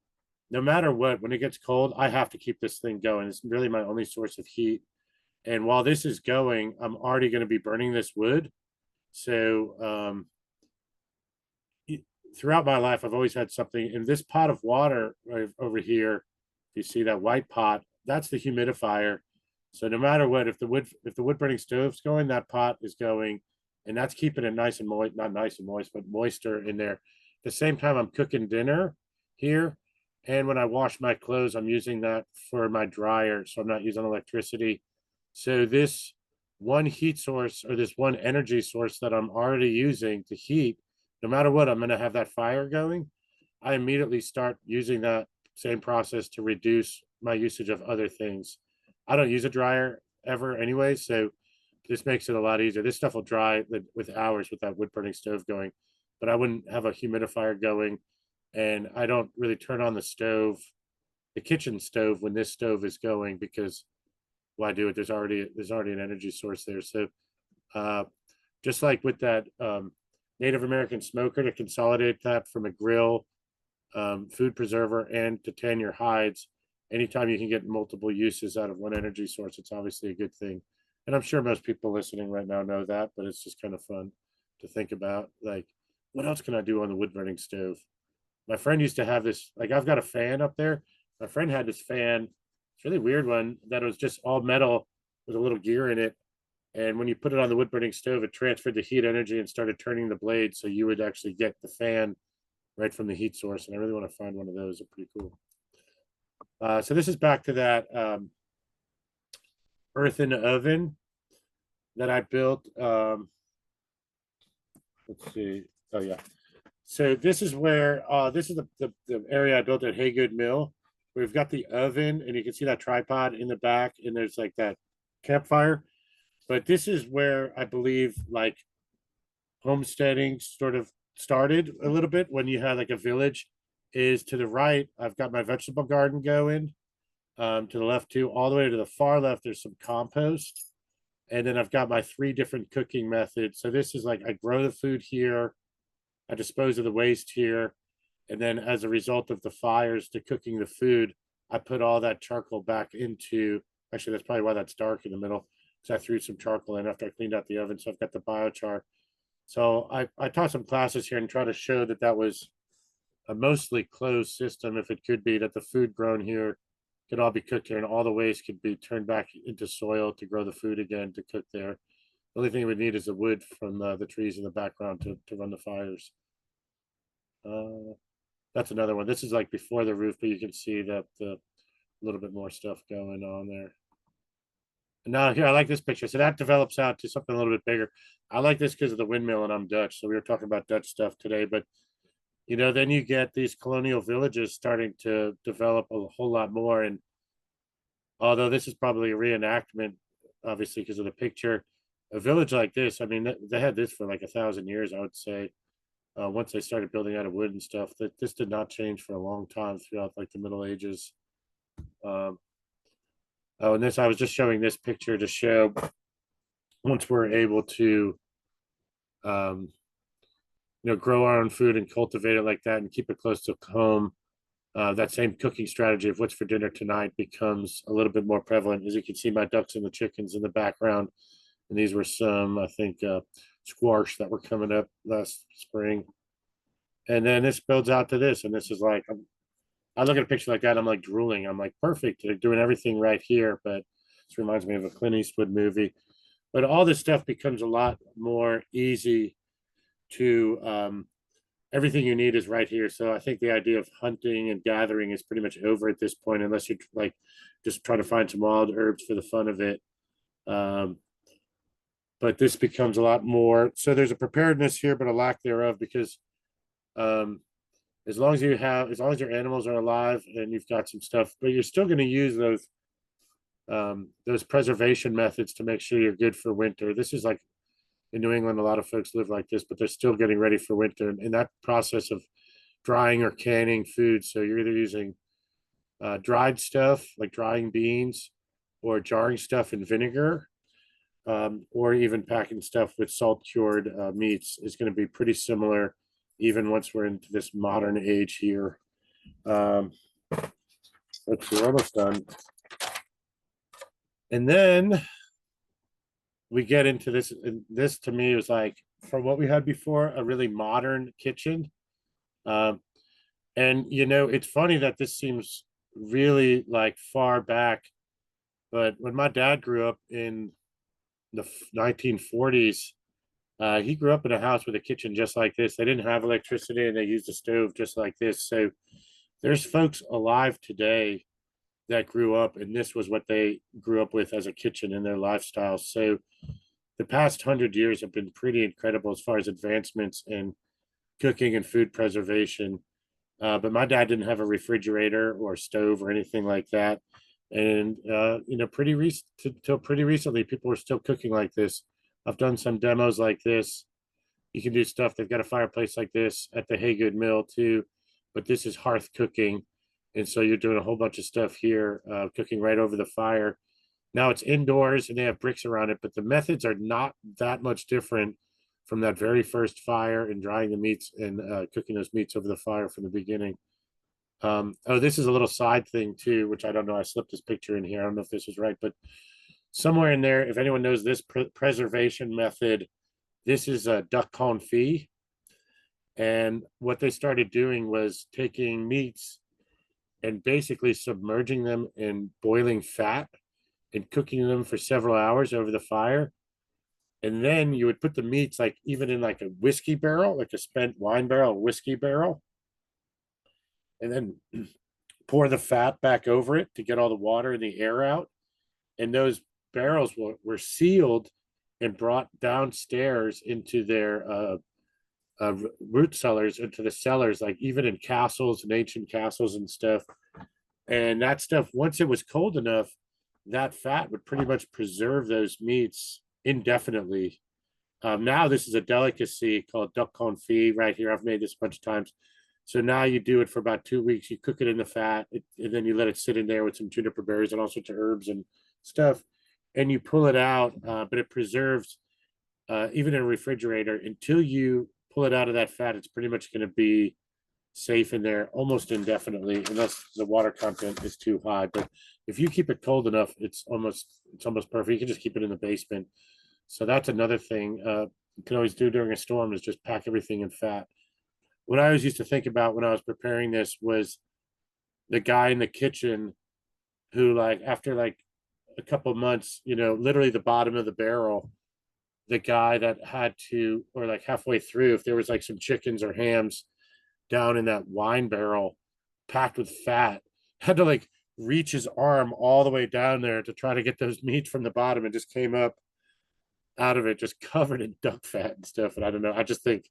no matter what, when it gets cold, I have to keep this thing going. It's really my only source of heat. And while this is going, I'm already going to be burning this wood. So throughout my life, I've always had something in this pot of water right over here. If you see that white pot, that's the humidifier. So no matter what, if the wood burning stove's going, that pot is going, and that's keeping it nice and moist, not nice and moist, but moisture in there. At the same time, I'm cooking dinner here. And when I wash my clothes, I'm using that for my dryer. So I'm not using electricity. So this one heat source, or this one energy source that I'm already using to heat, no matter what, I'm going to have that fire going. I immediately start using that same process to reduce my usage of other things. I don't use a dryer ever anyway, so this makes it a lot easier. This stuff will dry with hours with that wood burning stove going, but I wouldn't have a humidifier going, and I don't really turn on the stove, the kitchen stove, when this stove is going, because why do it? There's already an energy source there. So just like with that Native American smoker, to consolidate that from a grill, food preserver, and to tan your hides, anytime you can get multiple uses out of one energy source, it's obviously a good thing. And I'm sure most people listening right now know that, but it's just kind of fun to think about, like, what else can I do on the wood burning stove? My friend used to have this, like, I've got a fan up there. My friend had this fan, it's a really weird one, that was just all metal with a little gear in it. And when you put it on the wood burning stove, it transferred the heat energy and started turning the blade. So you would actually get the fan right from the heat source. And I really want to find one of those. They're pretty cool. So this is back to that earth in the oven. that I built. Let's see. Oh yeah. So this is where this is the area I built at Haygood Mill. We've got the oven, and you can see that tripod in the back, and there's like that campfire. But this is where I believe like homesteading sort of started a little bit when you had like a village. Is to the right, I've got my vegetable garden going. To the left too, all the way to the far left, there's some compost. And then I've got my 3 different cooking methods. So this is like I grow the food here, I dispose of the waste here, and then as a result of the fires to cooking the food, I put all that charcoal back into. Actually, that's probably why that's dark in the middle, because I threw some charcoal in after I cleaned out the oven. So I've got the biochar. So I taught some classes here and try to show that that was a mostly closed system, if it could be, that the food grown here could all be cooked here and all the waste could be turned back into soil to grow the food again to cook there. The only thing we need is the wood from the trees in the background to run the fires. That's another one. This is like before the roof, but you can see that the little bit more stuff going on there. And now here, I like this picture. So that develops out to something a little bit bigger. I like this because of the windmill, and I'm Dutch. So we were talking about Dutch stuff today, but then you get these colonial villages starting to develop a whole lot more. And although this is probably a reenactment, obviously, because of the picture, a village like this, I mean, they had this for like 1,000 years, I would say. Once they started building out of wood and stuff, that this did not change for a long time throughout like the Middle Ages. Oh, and this, I was just showing this picture to show once we're able to, grow our own food and cultivate it like that and keep it close to home. That same cooking strategy of what's for dinner tonight becomes a little bit more prevalent. As you can see, my ducks and the chickens in the background. And these were some, I think, squash that were coming up last spring. And then this builds out to this. And this is like, I look at a picture like that, I'm like drooling. I'm like, perfect. They're doing everything right here. But this reminds me of a Clint Eastwood movie. But all this stuff becomes a lot more easy to, everything you need is right here. So I think the idea of hunting and gathering is pretty much over at this point, unless you're like just trying to find some wild herbs for the fun of it. But this becomes a lot more. So there's a preparedness here, but a lack thereof, because as long as your animals are alive and you've got some stuff, but you're still going to use those preservation methods to make sure you're good for winter. This is like in New England, a lot of folks live like this, but they're still getting ready for winter. And in that process of drying or canning food, so you're either using dried stuff like drying beans, or jarring stuff in vinegar, or even packing stuff with salt cured meats, is going to be pretty similar, even once we're into this modern age here. Let's see, we're almost done. And then we get into this, and this to me was like, from what we had before, a really modern kitchen. And it's funny that this seems really like far back, but when my dad grew up in the 1940s, he grew up in a house with a kitchen just like this. They didn't have electricity, and they used a stove just like this. So there's folks alive today that grew up, and this was what they grew up with as a kitchen in their lifestyle. So the past 100 years have been pretty incredible as far as advancements in cooking and food preservation. But my dad didn't have a refrigerator or stove or anything like that. And pretty recently, people were still cooking like this. I've done some demos like this. You can do stuff. They've got a fireplace like this at the Haygood Mill too, but this is hearth cooking. And so you're doing a whole bunch of stuff here, cooking right over the fire. Now it's indoors and they have bricks around it, but the methods are not that much different from that very first fire and drying the meats and cooking those meats over the fire from the beginning. This is a little side thing too, which I don't know. I slipped this picture in here. I don't know if this is right, but somewhere in there, if anyone knows this preservation method, this is a duck confit. And what they started doing was taking meats and basically submerging them in boiling fat and cooking them for several hours over the fire. And then you would put the meats like even in like a whiskey barrel, like a spent wine barrel, whiskey barrel, and then pour the fat back over it to get all the water and the air out. And those barrels were sealed and brought downstairs into their root cellars, into the cellars, like even in castles and ancient castles and stuff. And that stuff, once it was cold enough, that fat would pretty much preserve those meats indefinitely. Now this is a delicacy called duck confit right here. I've made this a bunch of times. So now you do it for about 2 weeks. You cook it in the fat, and then you let it sit in there with some juniper berries and all sorts of herbs and stuff. And you pull it out, but it preserves, even in a refrigerator, until you pull it out of that fat. It's pretty much going to be safe in there almost indefinitely, unless the water content is too high. But if you keep it cold enough, it's almost perfect. You can just keep it in the basement. So that's another thing you can always do during a storm, is just pack everything in fat. What I always used to think about when I was preparing this was the guy in the kitchen who, like, after like a couple months, literally the bottom of the barrel, the guy that had to, or like halfway through, if there was like some chickens or hams down in that wine barrel packed with fat, had to like reach his arm all the way down there to try to get those meats from the bottom, and just came up out of it just covered in duck fat and stuff. And I don't know, I just think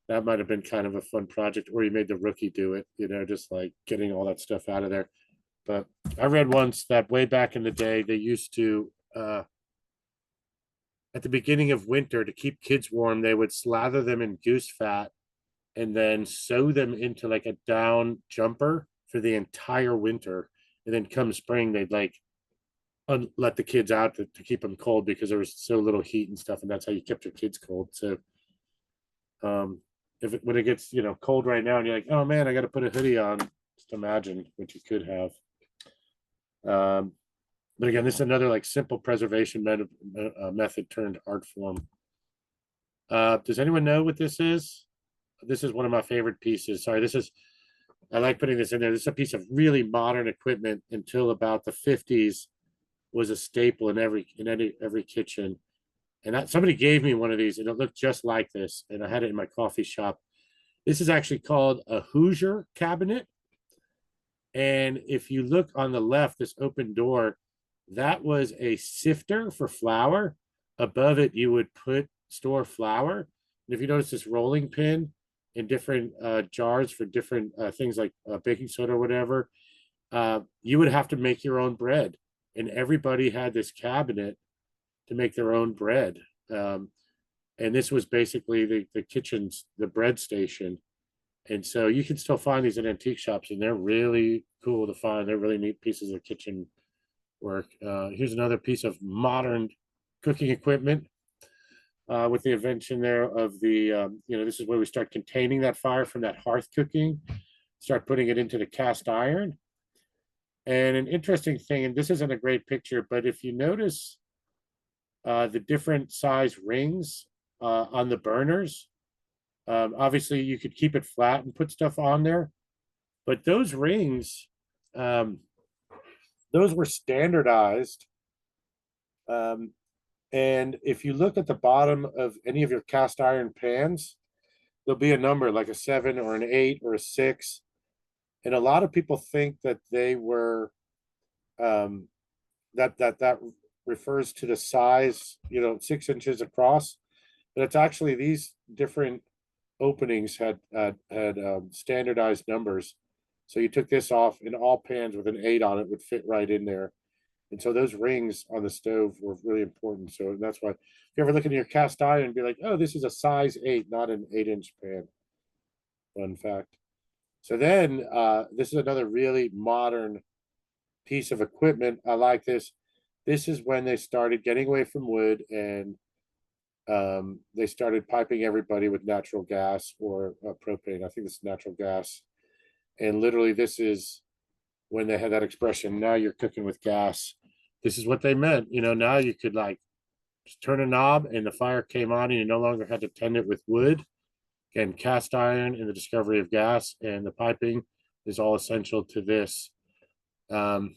that might have been kind of a fun project, or you made the rookie do it, just like getting all that stuff out of there. But I read once that way back in the day, they used to, at the beginning of winter, to keep kids warm, they would slather them in goose fat and then sew them into like a down jumper for the entire winter. And then come spring, they'd like let the kids out to keep them cold, because there was so little heat and stuff. And that's how you kept your kids cold. So when it gets cold right now and you're like, oh man, I got to put a hoodie on, just imagine what you could have. But again, this is another like simple preservation method turned art form. Does anyone know what this is? This is one of my favorite pieces. Sorry, I like putting this in there. This is a piece of really modern equipment. Until about the 50s was a staple in every kitchen. And somebody gave me one of these, and it looked just like this. And I had it in my coffee shop. This is actually called a Hoosier cabinet. And if you look on the left, this open door, that was a sifter for flour. Above it, you would store flour. And if you notice this rolling pin in different jars for different things like baking soda or whatever, you would have to make your own bread. And everybody had this cabinet to make their own bread. And this was basically the kitchen's, the bread station. And so you can still find these in antique shops, and they're really cool to find. They're really neat pieces of kitchen work. Here's another piece of modern cooking equipment with the invention there of the, this is where we start containing that fire from that hearth cooking, start putting it into the cast iron. And an interesting thing, and this isn't a great picture, but if you notice the different size rings on the burners, obviously you could keep it flat and put stuff on there, but those rings, those were standardized. And if you look at the bottom of any of your cast iron pans, there'll be a number like a 7 or an 8 or a 6. And a lot of people think that they were, that refers to the size, 6 inches across, but it's actually these different openings had standardized numbers. So you took this off, and all pans with an 8 on it would fit right in there. And so those rings on the stove were really important. So that's why if you ever look at your cast iron and be like, oh, this is a size 8, not an 8-inch pan. Fun fact. So then this is another really modern piece of equipment. I like this. This is when they started getting away from wood, and they started piping everybody with natural gas or propane. I think this is natural gas. And literally this is when they had that expression, now you're cooking with gas. This is what they meant. Now you could like just turn a knob and the fire came on, and you no longer had to tend it with wood. And cast iron and the discovery of gas and the piping is all essential to this. And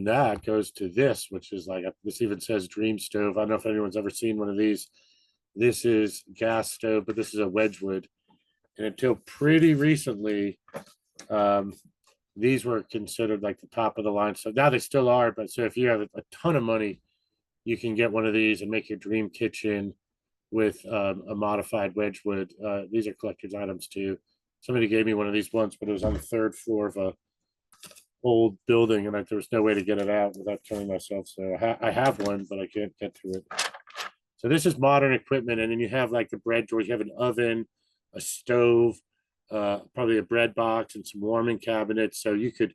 that goes to this, which is like, this even says dream stove. I don't know if anyone's ever seen one of these. This is gas stove, but this is a Wedgwood. And until pretty recently, these were considered like the top of the line. So now they still are, but so if you have a ton of money, you can get one of these and make your dream kitchen with a modified Wedgwood. These are collector's items too. Somebody gave me one of these once, but it was on the third floor of a old building, and there was no way to get it out without killing myself. So I have one, but I can't get to it. So this is modern equipment, and then you have like the bread drawers. You have an oven, a stove, probably a bread box, and some warming cabinets. So you could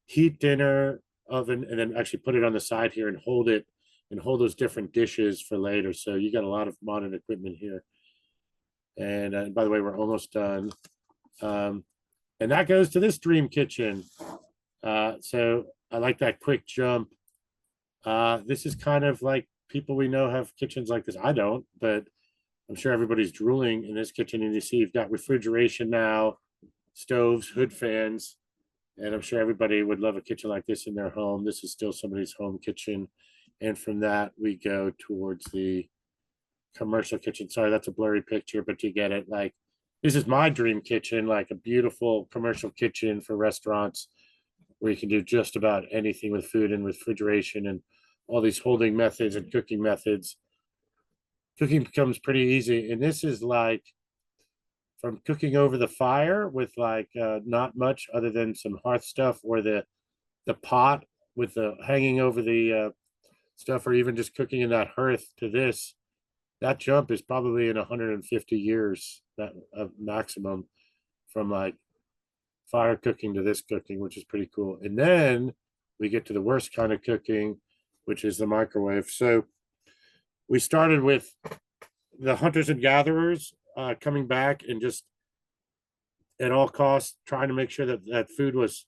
heat dinner, oven, and then actually put it on the side here and hold it and hold those different dishes for later. So you got a lot of modern equipment here. And by the way, we're almost done. And that goes to this dream kitchen. So I like that quick jump. This is kind of like people we know have kitchens like this. I don't, but I'm sure everybody's drooling in this kitchen. And you see you've got refrigeration now, stoves, hood fans, and I'm sure everybody would love a kitchen like this in their home. This is still somebody's home kitchen. And from that, we go towards the commercial kitchen. Sorry, that's a blurry picture, but you get it. Like, this is my dream kitchen, like a beautiful commercial kitchen for restaurants where you can do just about anything with food and refrigeration and all these holding methods and cooking methods. Cooking becomes pretty easy. And this is like from cooking over the fire with like not much other than some hearth stuff, or the pot with the hanging over the stuff, or even just cooking in that hearth, to this. That jump is probably in 150 years, that maximum, from like fire cooking to this cooking, which is pretty cool. And then we get to the worst kind of cooking, which is the microwave. So we started with the hunters and gatherers coming back and just at all costs trying to make sure that that food was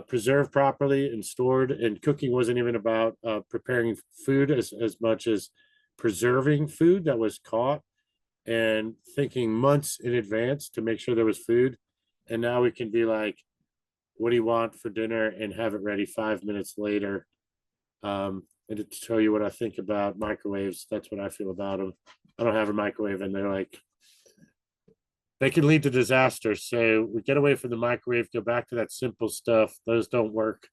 preserved properly and stored. And cooking wasn't even about preparing food as much as preserving food that was caught, and thinking months in advance to make sure there was food. And now we can be like, what do you want for dinner, and have it ready 5 minutes later. And to tell you what I think about microwaves, that's what I feel about them. I don't have a microwave, and they're like, they can lead to disaster. So we get away from the microwave, go back to that simple stuff. Those don't work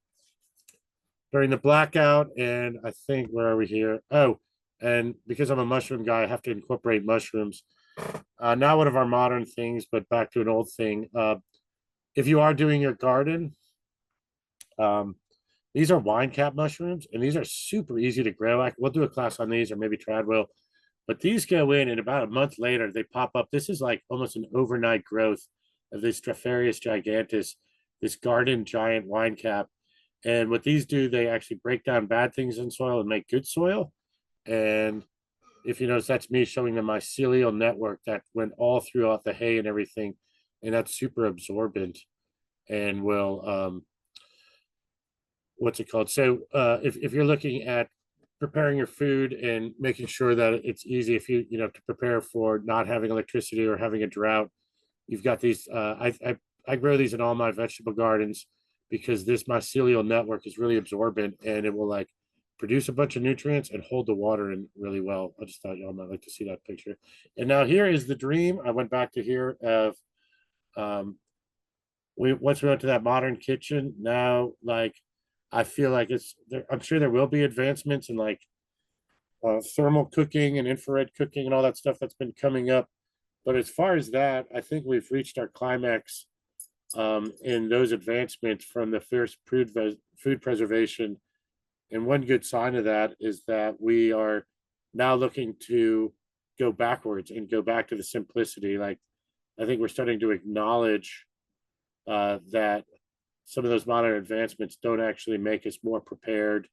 during the blackout. And I think, where are we here? Oh, and because I'm a mushroom guy, I have to incorporate mushrooms. Not one of our modern things, but back to an old thing. If you are doing your garden, these are wine cap mushrooms, and these are super easy to grow. We'll do a class on these, or maybe Trad will. But these go in, and about a month later, they pop up. This is like almost an overnight growth of this Stropharia gigantus, this garden giant wine cap. And what these do, they actually break down bad things in soil and make good soil. And if you notice, that's me showing the mycelial network that went all throughout the hay and everything. And that's super absorbent and will, what's it called? So if you're looking at preparing your food and making sure that it's easy, if you to prepare for not having electricity or having a drought, you've got these. I grow these in all my vegetable gardens because this mycelial network is really absorbent, and it will like produce a bunch of nutrients and hold the water in really well. I just thought y'all might like to see that picture. And now here is the dream. I went back to here of once we went to that modern kitchen. Now, like, I feel like I'm sure there will be advancements in like thermal cooking and infrared cooking and all that stuff that's been coming up. But as far as that, I think we've reached our climax in those advancements from the fierce food preservation. And one good sign of that is that we are now looking to go backwards and go back to the simplicity. Like, I think we're starting to acknowledge that some of those modern advancements don't actually make us more prepared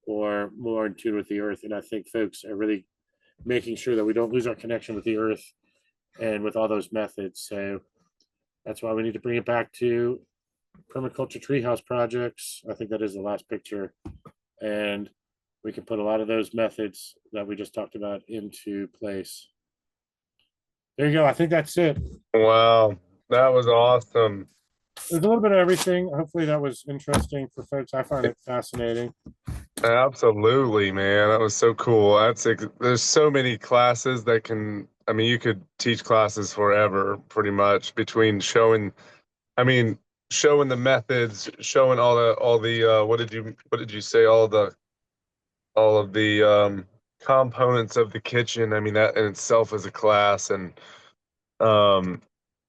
or more in tune with the earth. And I think folks are really making sure that we don't lose our connection with the earth and with all those methods. So that's why we need to bring it back to permaculture treehouse projects. I think that is the last picture. And we can put a lot of those methods that we just talked about into place. There you go. I think that's it. Wow, that was awesome. There's a little bit of everything. Hopefully that was interesting for folks. I find it fascinating. Absolutely, man. That was so cool. There's so many classes that can, I mean, you could teach classes forever, pretty much, between showing showing the methods, showing all the what did you say, all of the components of the kitchen. I mean, that in itself is a class. And um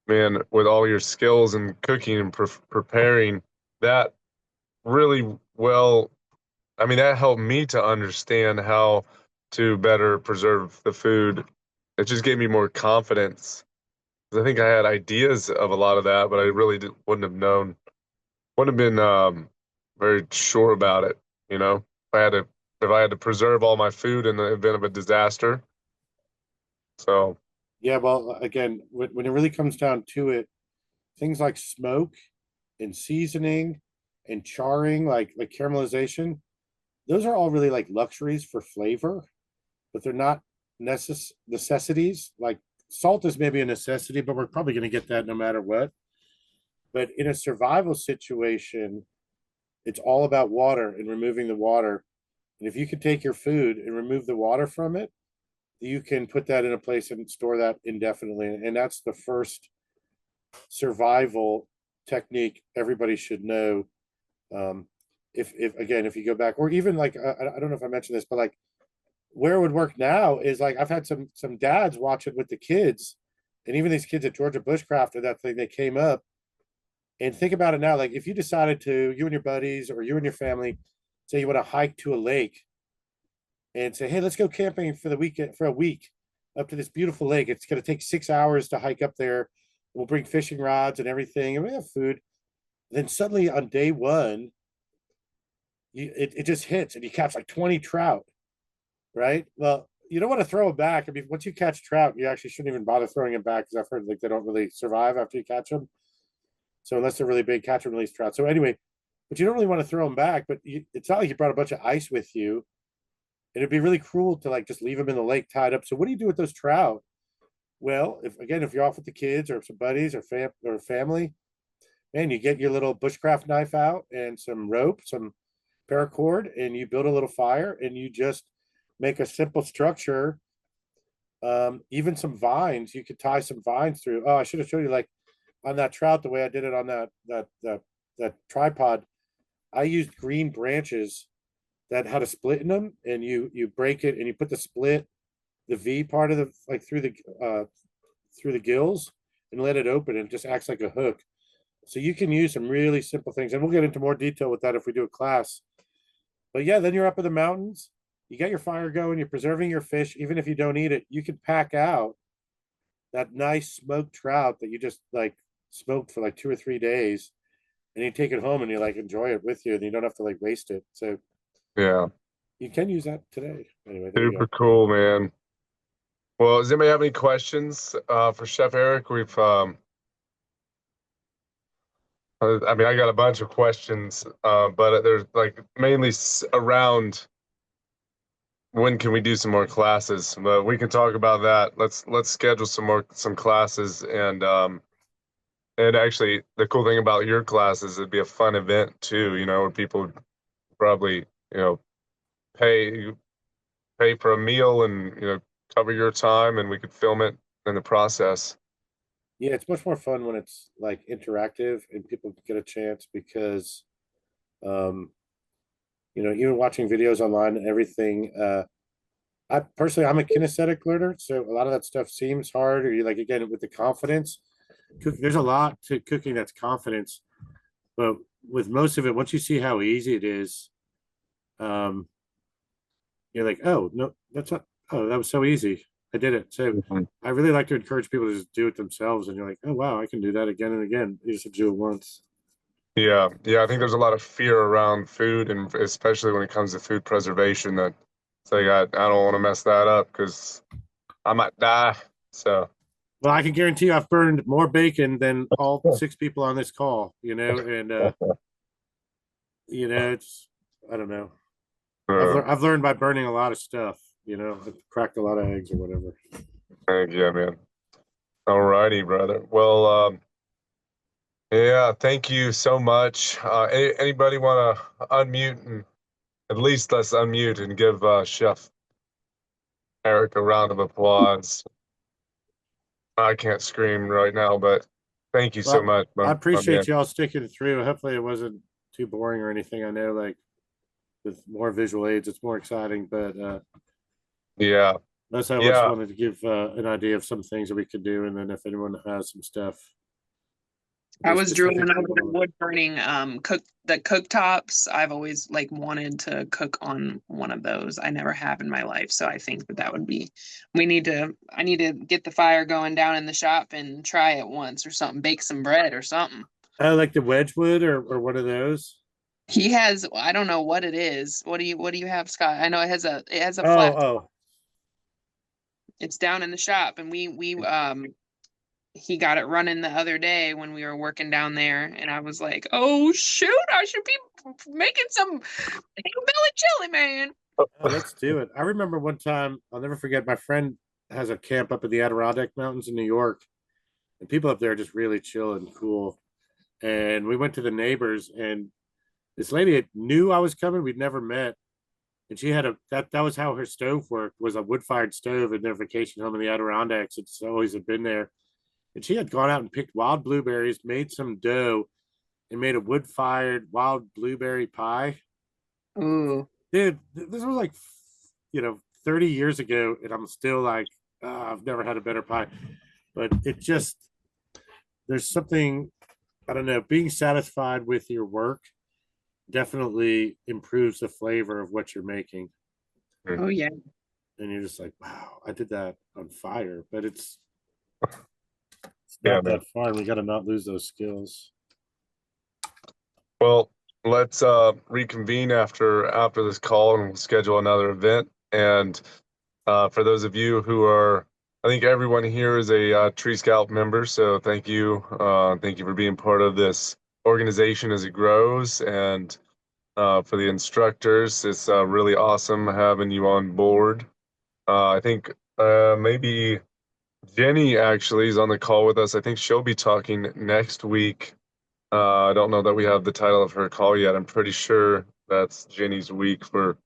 man, with all your skills and cooking and preparing, that really well, I mean, that helped me to understand how to better preserve the food. It just gave me more confidence. 'Cause I think I had ideas of a lot of that, but I really wouldn't have known, wouldn't have been very sure about it. You know, if I had to preserve all my food in the event of a disaster. So Yeah, well, again, when it really comes down to it, things like smoke and seasoning and charring, like caramelization, those are all really like luxuries for flavor, but they're not necessities. Like salt is maybe a necessity, but we're probably going to get that no matter what. But in a survival situation, it's all about water and removing the water. And if you can take your food and remove the water from it, you can put that in a place and store that indefinitely. And that's the first survival technique everybody should know. If again, if you go back, or even like I don't know if I mentioned this, but like where it would work now is like I've had some dads watch it with the kids, and even these kids at Georgia Bushcraft or that thing, they came up. And think about it now, like if you decided to, you and your buddies or you and your family, say you want to hike to a lake and say, hey, let's go camping for the weekend for a week up to this beautiful lake. It's going to take 6 hours to hike up there. We'll bring fishing rods and everything, and we have food. Then suddenly on day one, it just hits and you catch like 20 trout, right? Well, you don't want to throw them back. I mean, once you catch trout, you actually shouldn't even bother throwing them back because I've heard like they don't really survive after you catch them. So unless they're really big, catch and release trout. So anyway, but you don't really want to throw them back. But it's not like you brought a bunch of ice with you. And it'd be really cruel to like just leave them in the lake tied up. So what do you do with those trout? Well, if you're off with the kids or some buddies or family, man, you get your little bushcraft knife out and some rope, some paracord, and you build a little fire and you just make a simple structure. Even some vines, you could tie some vines through. Oh, I should have showed you like on that trout the way I did it on that tripod. I used green branches that had a split in them, and you break it and you put the split, the V part of the like through the gills and let it open, and it just acts like a hook. So you can use some really simple things, and we'll get into more detail with that if we do a class. But yeah, then you're up in the mountains, you got your fire going, you're preserving your fish, even if you don't eat it, you can pack out that nice smoked trout that you just like smoked for like 2 or 3 days, and you take it home and you like enjoy it with you, and you don't have to like waste it. So yeah, you can use that today. Anyway, there you super go. cool, man. Well, does anybody have any questions for Chef Eric? I mean, I got a bunch of questions, but there's like mainly around when can we do some more classes? But we can talk about that. Let's schedule some classes, and actually the cool thing about your classes, it'd be a fun event too. You know, where people would probably pay pay for a meal and cover your time, and we could film it in the process. Yeah, it's much more fun when it's like interactive and people get a chance because, um, even watching videos online and everything. I personally, I'm a kinesthetic learner, so a lot of that stuff seems hard. Or you like again with the confidence. There's a lot to cooking that's confidence, but with most of it, once you see how easy it is, um, you're like, oh no, that's not. Oh, that was so easy. I did it. So Mhm. I really like to encourage people to just do it themselves, and you're like, oh wow, I can do that again and again. You just have to do it once. Yeah, yeah. I think there's a lot of fear around food, and especially when it comes to food preservation, that it's like I don't want to mess that up because I might die. So Well, I can guarantee you, I've burned more bacon than all 6 people on this call. And it's I don't know. uh, I've learned by burning a lot of stuff. I've cracked a lot of eggs or whatever. yeah, man. All righty, brother. Well, yeah, thank you so much. Anybody want to unmute, and at least let's unmute and give Chef Eric a round of applause. I can't scream right now, but Thank you so Well, much, I my man. appreciate y'all sticking through. Hopefully it wasn't too boring or anything. I know like with more visual aids, it's more exciting, but Yeah, that's I just yeah. wanted to give an idea of some things that we could do, and then if anyone has some stuff, I was drooling specific over the wood burning cooktops. I've always like wanted to cook on one of those. I never have in my life, so I think that would be. I need to get the fire going down in the shop and try it once or something. Bake some bread or something. like the Wedgwood or one of those. He has. I don't know what it is. What do you have, Scott? I know it has a Oh, flat. oh, It's down in the shop, and we he got it running the other day when we were working down there, and I was like, "Oh shoot, I should be making some hillbilly chili, man." oh, let's do it. I remember one time, I'll never forget. My friend has a camp up in the Adirondack Mountains in New York, and people up there are just really chill and cool. And we went to the neighbors, and this lady knew I was coming. We'd never met, and she had that was how her stove worked, was a wood fired stove in their vacation home in the Adirondacks. It's always had been there, and she had gone out and picked wild blueberries, made some dough, and made a wood fired wild blueberry pie. Ooh. Dude, this was like 30 years ago, and I'm still like, I've never had a better pie. But it just there's something, I don't know, being satisfied with your work definitely improves the flavor of what you're making. Oh yeah. And you're just like, wow, I did that on fire, but it's Yeah, not man. that far, and we got to not lose those skills. Well, let's reconvene after this call, and we'll schedule another event. And for those of you who are, I think everyone here is a Tree Scout member, so thank you. Thank you for being part of this organization as it grows. And for the instructors, it's really awesome having you on board. I think maybe Jenny actually is on the call with us. I think she'll be talking next week. I don't know that we have the title of her call yet. I'm pretty sure that's Jenny's week for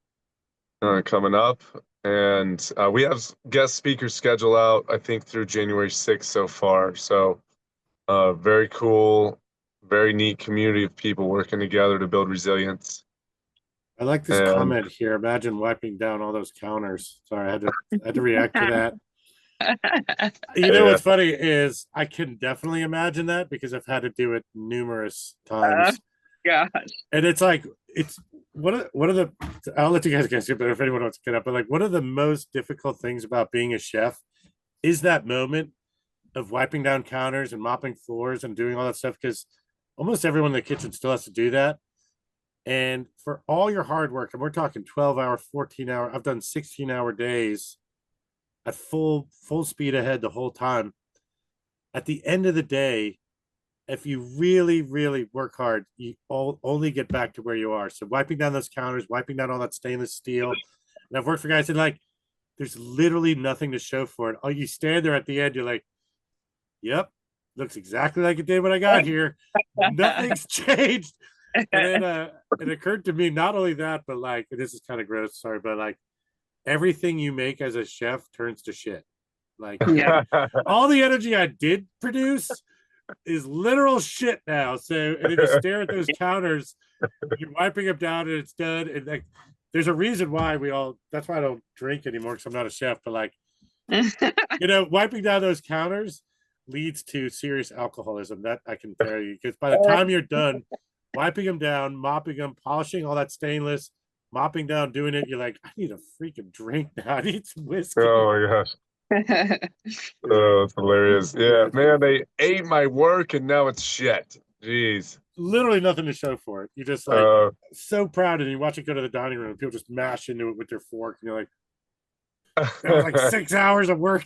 coming up. And we have guest speakers scheduled out, I think, through January 6th so far. So very cool, very neat community of people working together to build resilience. I like this And comment here. Imagine wiping down all those counters. Sorry, I had to react to that. You know yeah, what's funny is I can definitely imagine that because I've had to do it numerous Uh, times. gosh. And it's like it's one of the I'll let you guys get it if anyone wants to get up, but like one of the most difficult things about being a chef is that moment of wiping down counters and mopping floors and doing all that stuff, because almost everyone in the kitchen still has to do that. And for all your hard work, and we're talking 12-hour, 14-hour, I've done 16-hour days at full speed ahead the whole time. At the end of the day, if you really, really work hard, you only get back to where you are. So wiping down those counters, wiping down all that stainless steel. And I've worked for guys that like, there's literally nothing to show for it. Oh, you stand there at the end, you're like, yep, looks exactly like it did when I got here. Nothing's changed. And then it occurred to me, not only that, but like, this is kind of gross, sorry, but like everything you make as a chef turns to shit. Like Yeah. all the energy I did produce is literal shit now. So, and then you stare at those counters, you're wiping them down, and it's done. And like, there's a reason why that's why I don't drink anymore, because I'm not a chef. But like, wiping down those counters leads to serious alcoholism. That I can tell you, because by the time you're done wiping them down, mopping them, polishing all that stainless, mopping down, doing it, you're like, I need a freaking drink now. I need some whiskey. oh my gosh. Oh, it's hilarious. Yeah, man, they ate my work and now it's shit. Jeez. Literally nothing to show for it. You're just like so proud, and you watch it go to the dining room, and people just mash into it with their fork, and you're like, that was like 6 hours of work.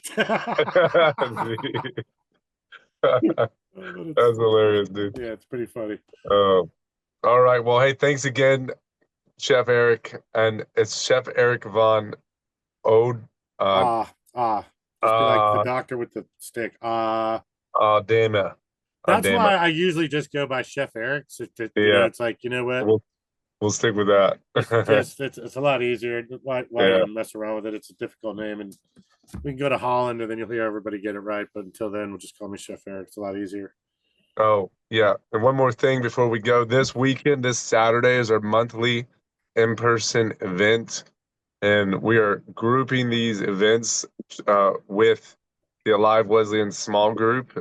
That's hilarious, dude. Yeah, it's pretty funny. Oh, all right. Well, hey, thanks again, Chef Eric, and it's Chef Eric von Ode. Just be like the doctor with the stick. Adema. That's Adema. why I usually just go by Chef Eric. So it's like, you know what? We'll stick with that. It's a lot easier. Why even mess around with it? It's a difficult name, and we can go to Holland, and then you'll hear everybody get it right. But until then, we'll just call me Chef Eric. It's a lot easier. Oh, yeah. And one more thing before we go. This weekend, this Saturday is our monthly in-person event. And we are grouping these events with the Alive Wesleyan small group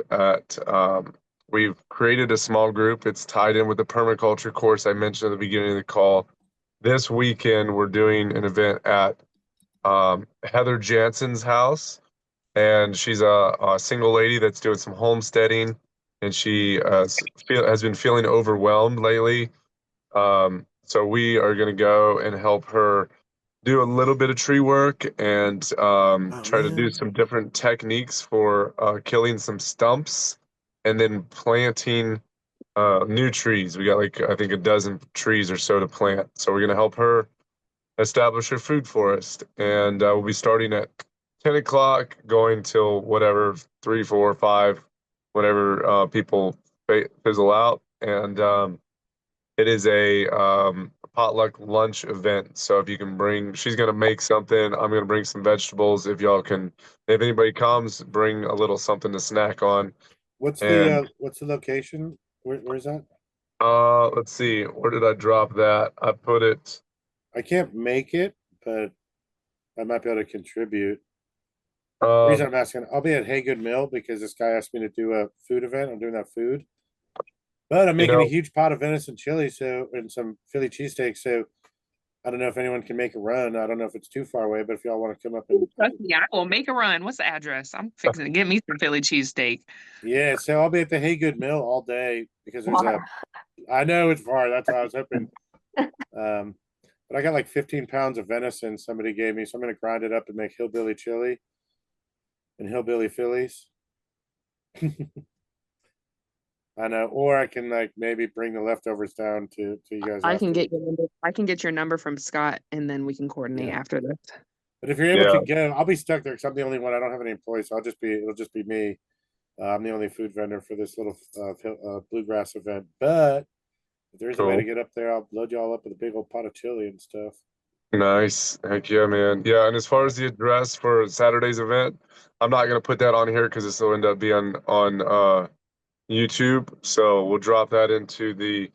we've created a small group. It's tied in with the permaculture course I mentioned at the beginning of the call. This weekend, we're doing an event at Heather Jansen's house, and she's a single lady that's doing some homesteading, and she has been feeling overwhelmed lately. So we are going to go and help her do a little bit of tree work and try to do some different techniques for killing some stumps and then planting new trees. We got like I think a dozen trees or so to plant. So we're going to help her establish her food forest, and we'll be starting at 10 o'clock, going till whatever 3, 4, 5, whatever people fizzle out, and it is a potluck lunch event. So if you can bring, she's gonna make something. I'm gonna bring some vegetables. If y'all can, if anybody comes, bring a little something to snack on. What's And the location? Where's that? let's see, where did I drop that? I put it. I can't make it, but I might be able to contribute. The reason I'm asking, I'll be at Haygood Mill because this guy asked me to do a food event. I'm doing that food. But I'm making a huge pot of venison chili, and some Philly cheesesteak. So I don't know if anyone can make a run. I don't know if it's too far away, but if y'all want to come up and Yeah, I will make a run. What's the address? I'm fixing to get me some Philly cheesesteak. yeah, so I'll be at the Haygood Mill all day because there's I know it's far. That's what I was hoping. But I got like 15 pounds of venison somebody gave me, so I'm gonna grind it up and make hillbilly chili and hillbilly Phillies. I know, or I can like maybe bring the leftovers down to you guys. I can after. get your number. I can get your number from Scott, and then we can coordinate Yeah. after this. But if you're able to go, I'll be stuck there because I'm the only one. I don't have any employees, so it'll just be me. I'm the only food vendor for this little bluegrass event. But if there's a way to get up there, I'll load y'all up with a big old pot of chili and stuff. Nice. Heck yeah, man. Yeah, and as far as the address for Saturday's event, I'm not gonna put that on here because this will end up being on YouTube. So we'll drop that into the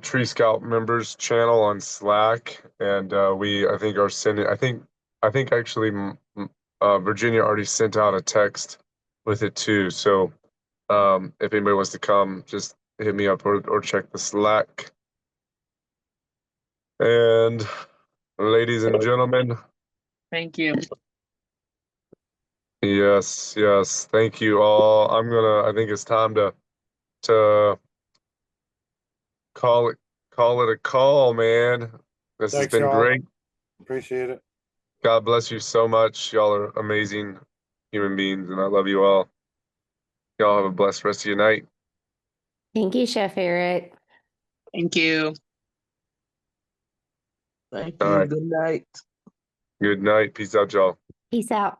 Tree Scout members channel on Slack, and we I think are sending. I think actually Virginia already sent out a text with it too. So if anybody wants to come, just hit me up or check the Slack. And ladies and gentlemen, Thank you. yes, yes, thank you all. I think it's time to call it a call, man. This has Thanks, been y'all. great. Appreciate it. God bless you so much. Y'all are amazing human beings, and I love you all. Y'all have a blessed rest of your night. Thank you, Chef Eric. Thank you. Thank All you. right. Good night. Good night. Peace out, y'all. Peace out.